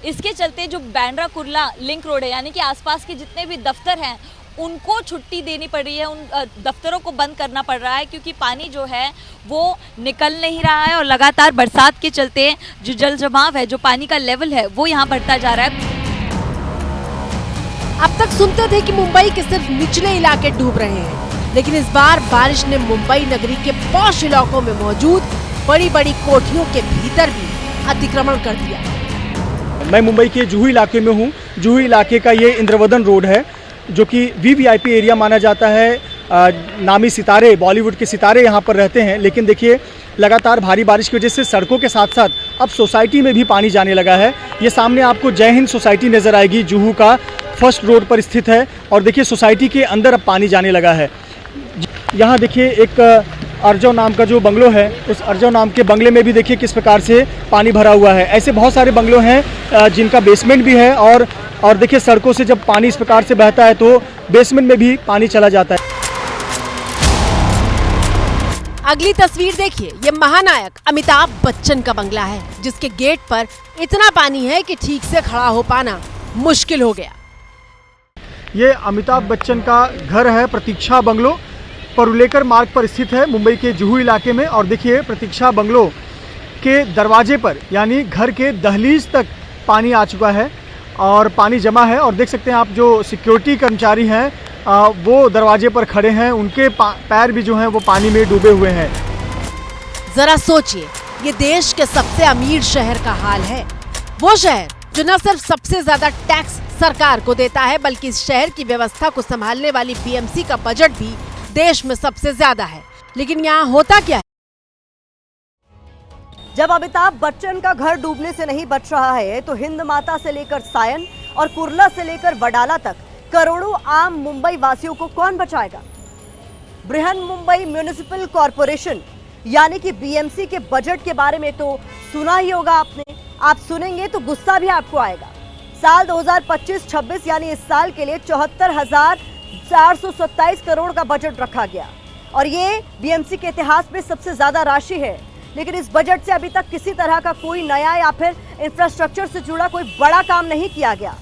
इसके चलते जो बांद्रा कुर्ला लिंक रोड है, यानी कि आसपास के जितने भी दफ्तर हैं उनको छुट्टी देनी पड़ रही है, उन दफ्तरों को बंद करना पड़ रहा है क्योंकि पानी जो है वो निकल नहीं रहा है और लगातार बरसात के चलते जो जल जमाव है, जो पानी का लेवल है वो यहाँ बढ़ता जा रहा है। अब तक सुनते थे कि मुंबई के सिर्फ निचले इलाके डूब रहे हैं, लेकिन इस बार बारिश ने मुंबई नगरी के पॉश इलाकों में मौजूद बड़ी बड़ी कोठियों के भीतर भी अतिक्रमण कर दिया। मैं मुंबई के जुहू इलाके में हूँ। जुहू इलाके का ये इंद्रवदन रोड है, जो कि वीवीआईपी एरिया माना जाता है। नामी सितारे, बॉलीवुड के सितारे यहाँ पर रहते हैं। लेकिन देखिए, लगातार भारी बारिश की वजह से सड़कों के साथ साथ अब सोसाइटी में भी पानी जाने लगा है। ये सामने आपको जय हिंद सोसाइटी नज़र आएगी, जुहू का फर्स्ट रोड पर स्थित है। और देखिए, सोसाइटी के अंदर अब पानी जाने लगा है। यहाँ देखिए, एक अर्जव नाम का जो बंगलो है, उस अर्जव नाम के बंगले में भी देखिए किस प्रकार से पानी भरा हुआ है। ऐसे बहुत सारे बंगलों हैं जिनका बेसमेंट भी है और देखिए, सड़कों से जब पानी इस प्रकार से बहता है तो बेसमेंट में भी पानी चला जाता है। अगली तस्वीर देखिए, ये महानायक अमिताभ बच्चन का बंगला है, जिसके गेट पर इतना पानी है कि ठीक से खड़ा हो पाना मुश्किल हो गया। ये अमिताभ बच्चन का घर है, प्रतीक्षा बंगलो, परुलेकर मार्ग पर स्थित है, मुंबई के जुहू इलाके में। और देखिए, प्रतीक्षा बंगलो के दरवाजे पर, यानी घर के दहलीज तक पानी आ चुका है और पानी जमा है। और देख सकते हैं आप, जो सिक्योरिटी कर्मचारी हैं वो दरवाजे पर खड़े हैं, उनके पैर भी जो हैं वो पानी में डूबे हुए हैं। जरा सोचिए, ये देश के सबसे अमीर शहर का हाल है। वो शहर जो न सिर्फ सबसे ज्यादा टैक्स सरकार को देता है, बल्कि इस शहर की व्यवस्था को संभालने वाली बीएमसी का बजट भी देश में सबसे ज्यादा है। लेकिन यहाँ होता क्या है? जब अमिताभ बच्चन का घर डूबने से नहीं बच रहा है, तो हिंद माता से लेकर सायन और कुर्ला से लेकर वडाला तक करोड़ों आम मुंबई वासियों को कौन बचाएगा? बृहन मुंबई म्युनिसिपल कॉरपोरेशन यानी कि बीएमसी के बजट के बारे में तो सुना ही होगा आपने। आप सुनेंगे तो गुस्सा भी आपको आएगा। साल 2025-26 यानी इस साल के लिए 74,427 करोड़ का बजट रखा गया और ये बीएमसी के इतिहास में सबसे ज्यादा राशि है। लेकिन इस बजट से अभी तक किसी तरह का कोई नया या फिर इंफ्रास्ट्रक्चर से जुड़ा कोई बड़ा काम नहीं किया गया।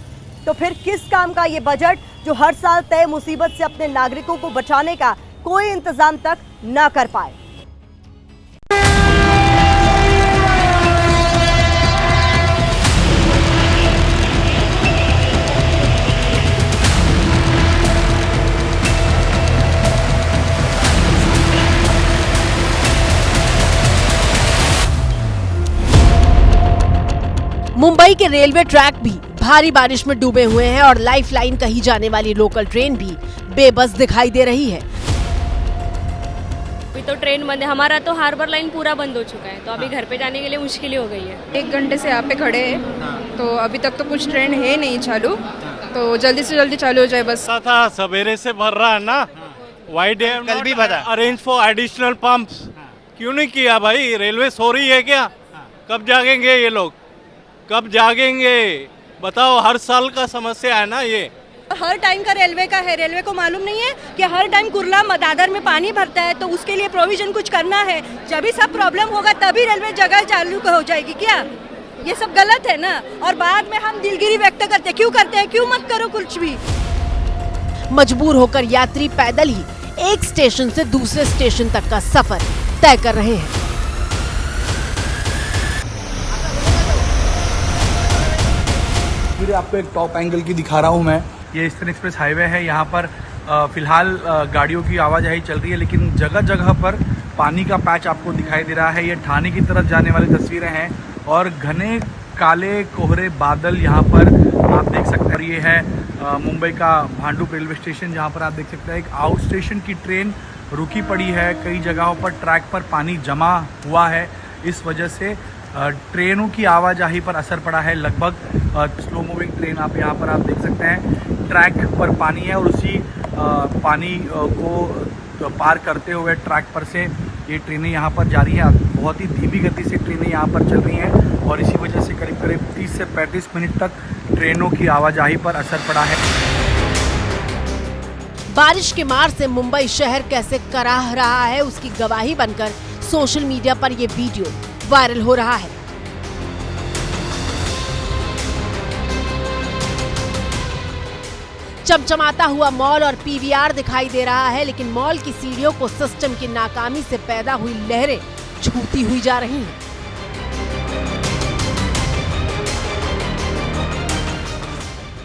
तो फिर किस काम का ये बजट, जो हर साल तय मुसीबत से अपने नागरिकों को बचाने का कोई इंतजाम तक न कर पाए? मुंबई के रेलवे ट्रैक भी भारी बारिश में डूबे हुए हैं और लाइफलाइन कही जाने वाली लोकल ट्रेन भी बेबस दिखाई दे रही है। अभी तो ट्रेन बंद है, हमारा तो हार्बर लाइन पूरा बंद हो चुका है, तो अभी घर पे जाने के लिए मुश्किल हो गई है। 1 घंटे से यहाँ पे खड़े हैं, तो अभी तक तो कुछ ट्रेन है नहीं चालू, तो जल्दी से जल्दी चालू हो जाए बस। था सवेरे से भर रहा है ना, वाई डे कल भी भरा, अरेंज फॉर एडिशनल पंप्स क्यों नहीं किया भाई? रेलवे सो रही है क्या? कब जागेंगे ये लोग, कब जागेंगे बताओ? हर साल का समस्या है ना ये। हर टाइम का रेलवे का है, रेलवे को मालूम नहीं है कि हर टाइम कुर्ला दादर में पानी भरता है, तो उसके लिए प्रोविजन कुछ करना है। जब भी सब प्रॉब्लम होगा तभी रेलवे जगह चालू हो जाएगी क्या? ये सब गलत है ना। और बाद में हम दिलगिरी व्यक्त करते क्यों करते हैं? क्यों मत करो कुछ भी। मजबूर होकर यात्री पैदल ही एक स्टेशन से दूसरे स्टेशन तक का सफर तय कर रहे हैं। आपको एक टॉप एंगल की दिखा रहा हूँ मैं। ये ईस्टर्न एक्सप्रेस हाईवे है। यहाँ पर फिलहाल गाड़ियों की आवाजाही चल रही है, लेकिन जगह जगह पर पानी का पैच आपको दिखाई दे रहा है। ये ठाणे की तरफ जाने वाली तस्वीरें हैं और घने काले कोहरे बादल यहाँ पर आप देख सकते हैं। ये है मुंबई का भांडुप रेलवे स्टेशन, जहाँ पर आप देख सकते हैं एक आउट स्टेशन की ट्रेन रुकी पड़ी है। कई जगहों पर ट्रैक पर पानी जमा हुआ है, इस वजह से ट्रेनों की आवाजाही पर असर पड़ा है। लगभग स्लो मूविंग ट्रेन आप यहाँ पर आप देख सकते हैं। ट्रैक पर पानी है और उसी पानी को पार करते हुए ट्रैक पर से ये ट्रेनें यहाँ पर जारी हैं। बहुत ही धीमी गति से ट्रेनें यहाँ पर चल रही हैं और इसी वजह से करीब करीब 30 से 35 मिनट तक ट्रेनों की आवाजाही पर असर पड़ा है। बारिश के मार से मुंबई शहर कैसे कराह रहा है, उसकी गवाही बनकर सोशल मीडिया पर ये वीडियो वायरल हो रहा है। चमचमाता हुआ मॉल और पीवीआर दिखाई दे रहा है, लेकिन मॉल की सीढ़ियों को सिस्टम की नाकामी से पैदा हुई लहरें छूती हुई जा रही हैं।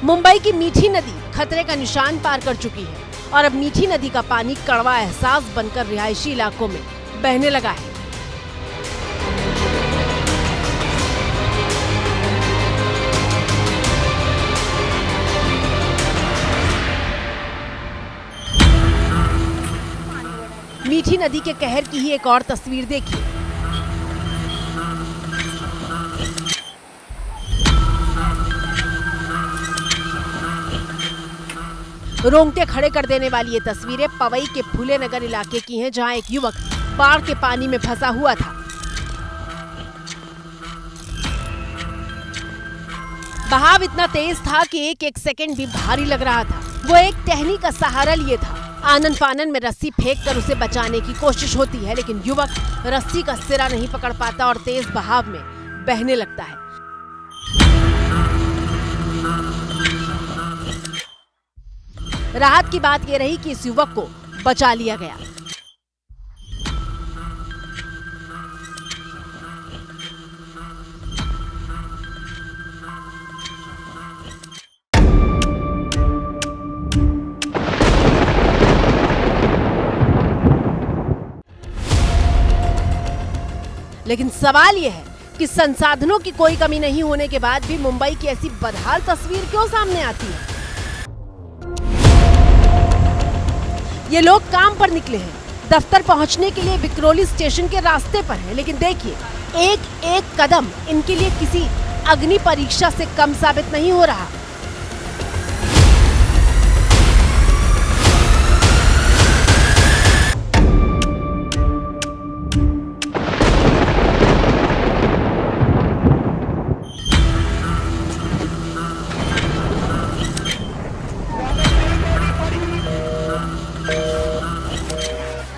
मुंबई की मीठी नदी खतरे का निशान पार कर चुकी है और अब मीठी नदी का पानी कड़वा एहसास बनकर रिहायशी इलाकों में बहने लगा है। मीठी नदी के कहर की ही एक और तस्वीर देखिए। रोंगटे खड़े कर देने वाली ये तस्वीरें पवई के फूले नगर इलाके की हैं, जहां एक युवक बाढ़ के पानी में फंसा हुआ था। बहाव इतना तेज था कि एक एक सेकंड भी भारी लग रहा था। वो एक टहनी का सहारा लिए था। आनन फानन में रस्सी फेंककर उसे बचाने की कोशिश होती है, लेकिन युवक रस्सी का सिरा नहीं पकड़ पाता और तेज बहाव में बहने लगता है। राहत की बात यह रही कि इस युवक को बचा लिया गया। लेकिन सवाल यह है कि संसाधनों की कोई कमी नहीं होने के बाद भी मुंबई की ऐसी बदहाल तस्वीर क्यों सामने आती है। ये लोग काम पर निकले हैं, दफ्तर पहुंचने के लिए विक्रोली स्टेशन के रास्ते पर हैं, लेकिन देखिए एक एक कदम इनके लिए किसी अग्नि परीक्षा से कम साबित नहीं हो रहा।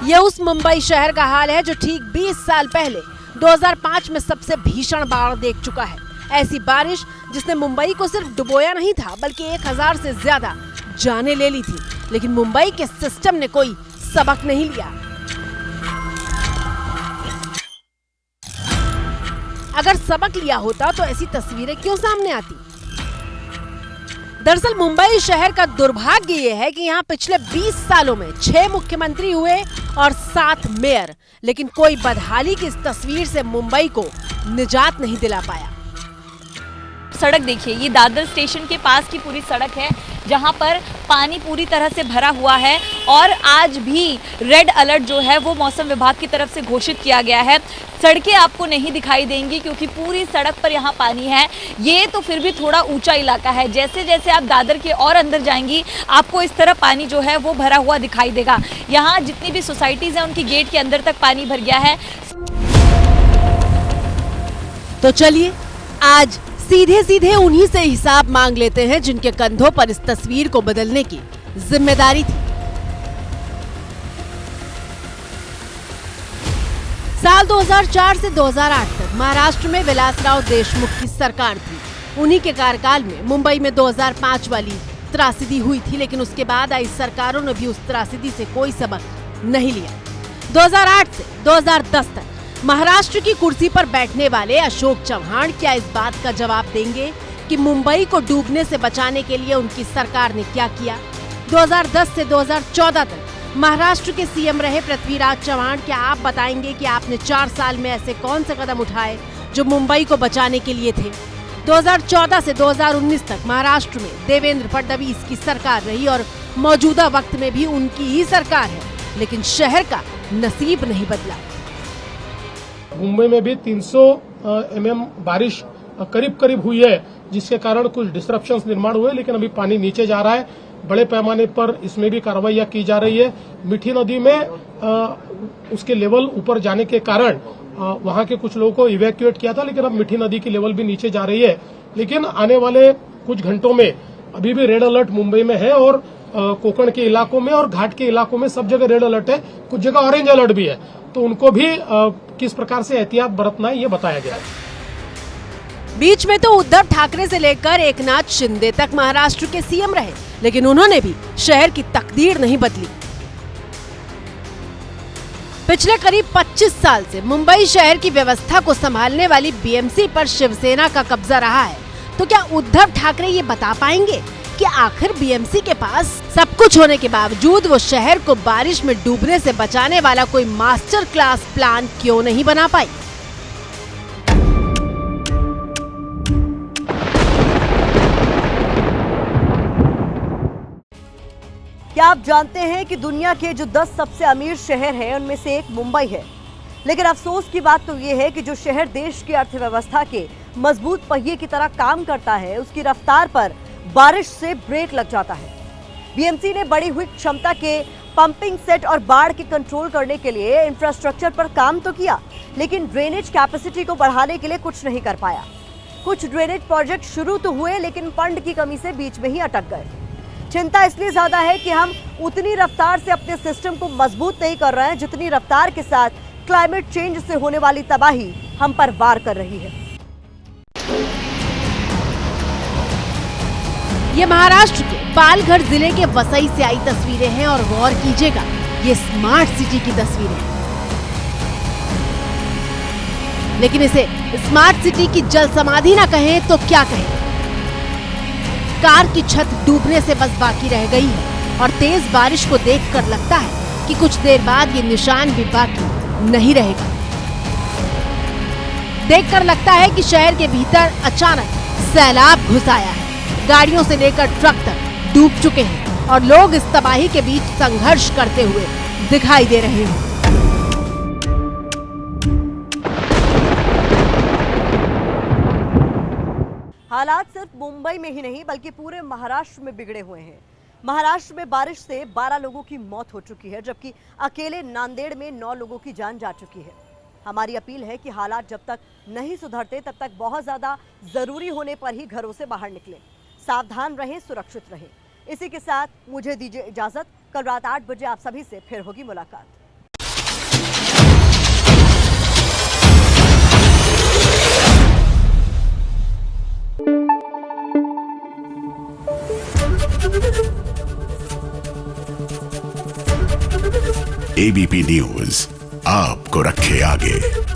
ये उस मुंबई शहर का हाल है जो ठीक 20 साल पहले 2005 में सबसे भीषण बाढ़ देख चुका है। ऐसी बारिश जिसने मुंबई को सिर्फ डुबोया नहीं था बल्कि 1000 से ज्यादा जानें ले ली थी, लेकिन मुंबई के सिस्टम ने कोई सबक नहीं लिया। अगर सबक लिया होता तो ऐसी तस्वीरें क्यों सामने आती। दरअसल मुंबई शहर का दुर्भाग्य ये है कि यहाँ पिछले 20 सालों में 6 मुख्यमंत्री हुए और 7 मेयर, लेकिन कोई बदहाली की इस तस्वीर से मुंबई को निजात नहीं दिला पाया। सड़क देखिए, ये दादर स्टेशन के पास की पूरी सड़क है जहां पर पानी पूरी तरह से भरा हुआ है और आज भी रेड अलर्ट जो है वो मौसम विभाग की तरफ से घोषित किया गया है। सड़कें आपको नहीं दिखाई देंगी क्योंकि पूरी सड़क पर यहाँ पानी है। ये तो फिर भी थोड़ा ऊंचा इलाका है, जैसे जैसे आप दादर के और अंदर जाएंगी आपको इस तरह पानी जो है वो भरा हुआ दिखाई देगा। यहाँ जितनी भी सोसाइटीज हैं उनकी गेट के अंदर तक पानी भर गया है। तो चलिए आज सीधे सीधे उन्हीं से हिसाब मांग लेते हैं जिनके कंधों पर इस तस्वीर को बदलने की जिम्मेदारी थी। साल 2004 से 2008 तक महाराष्ट्र में विलासराव देशमुख की सरकार थी। उन्हीं के कार्यकाल में मुंबई में 2005 वाली त्रासदी हुई थी, लेकिन उसके बाद आई सरकारों ने भी उस त्रासदी से कोई सबक नहीं लिया। 2008 से 2010 तक महाराष्ट्र की कुर्सी पर बैठने वाले अशोक चव्हाण क्या इस बात का जवाब देंगे कि मुंबई को डूबने से बचाने के लिए उनकी सरकार ने क्या किया। 2010 से 2014 तक महाराष्ट्र के सीएम रहे पृथ्वीराज चव्हाण, क्या आप बताएंगे कि आपने 4 साल में ऐसे कौन से कदम उठाए जो मुंबई को बचाने के लिए थे। 2014 से 2019 तक महाराष्ट्र में देवेंद्र फडणवीस की सरकार रही और मौजूदा वक्त में भी उनकी ही सरकार है, लेकिन शहर का नसीब नहीं बदला। मुंबई में भी 300 mm बारिश करीब करीब हुई है, जिसके कारण कुछ डिस्ट्रप्शंस निर्माण हुए, लेकिन अभी पानी नीचे जा रहा है। बड़े पैमाने पर इसमें भी कार्रवाइयां की जा रही है। मीठी नदी में उसके लेवल ऊपर जाने के कारण वहां के कुछ लोगों को इवैक्यूएट किया था, लेकिन अब मीठी नदी की लेवल भी नीचे जा रही है। लेकिन आने वाले कुछ घंटों में अभी भी रेड अलर्ट मुंबई में है और कोकण के इलाकों में और घाट के इलाकों में सब जगह रेड अलर्ट है, कुछ जगह ऑरेंज अलर्ट भी है, तो उनको भी किस प्रकार से एहतियात बरतना है ये बताया गया है। बीच में तो उद्धव ठाकरे से लेकर एकनाथ शिंदे तक महाराष्ट्र के सीएम रहे, लेकिन उन्होंने भी शहर की तकदीर नहीं बदली। पिछले करीब 25 साल से मुंबई शहर की व्यवस्था को संभालने वाली बीएमसी पर शिवसेना का कब्जा रहा है। तो क्या उद्धव ठाकरे ये बता पाएंगे कि आखिर बीएमसी के पास सब कुछ होने के बावजूद वो शहर को बारिश में डूबने से बचाने वाला कोई मास्टर क्लास प्लान क्यों नहीं बना पाई? क्या आप जानते हैं कि दुनिया के जो 10 सबसे अमीर शहर हैं उनमें से एक मुंबई है। लेकिन अफसोस की बात तो ये है कि जो शहर देश की अर्थव्यवस्था के मजबूत पहिए की तरह काम करता है, उसकी रफ्तार पर बारिश से ब्रेक लग जाता है। बीएमसी ने बढ़ी हुई क्षमता के पंपिंग सेट और बाढ़ के कंट्रोल करने के लिए इंफ्रास्ट्रक्चर पर काम तो किया, लेकिन ड्रेनेज कैपेसिटी को बढ़ाने के लिए कुछ नहीं कर पाया। कुछ ड्रेनेज प्रोजेक्ट शुरू तो हुए, लेकिन फंड की कमी से बीच में ही अटक गए। चिंता इसलिए ज्यादा है कि हम उतनी रफ्तार से अपने सिस्टम को मजबूत नहीं कर रहे हैं जितनी रफ्तार के साथ क्लाइमेट चेंज से होने वाली तबाही हम पर वार कर रही है। ये महाराष्ट्र के पालघर जिले के वसई से आई तस्वीरें हैं और गौर कीजिएगा, ये स्मार्ट सिटी की तस्वीरें हैं। लेकिन इसे स्मार्ट सिटी की जल समाधि ना कहें तो क्या कहें। कार की छत डूबने से बस बाकी रह गई है और तेज बारिश को देखकर लगता है कि कुछ देर बाद ये निशान भी बाकी नहीं रहेगा। देखकर लगता है कि शहर के भीतर अचानक सैलाब घुस आया है। गाड़ियों से लेकर ट्रक तक डूब चुके हैं और लोग इस तबाही के बीच संघर्ष करते हुए दिखाई दे रहे हैं। हालात सिर्फ मुंबई में ही नहीं बल्कि पूरे महाराष्ट्र में बिगड़े हुए हैं। महाराष्ट्र में बारिश से 12 लोगों की मौत हो चुकी है, जबकि अकेले नांदेड़ में 9 लोगों की जान जा चुकी है। हमारी अपील है कि हालात जब तक नहीं सुधरते तब तक बहुत ज्यादा जरूरी होने पर ही घरों से बाहर निकलें। सावधान रहें, सुरक्षित रहें। इसी के साथ मुझे दीजिए इजाजत। कल रात 8 बजे आप सभी से फिर होगी मुलाकात। एबीपी न्यूज आपको रखे आगे।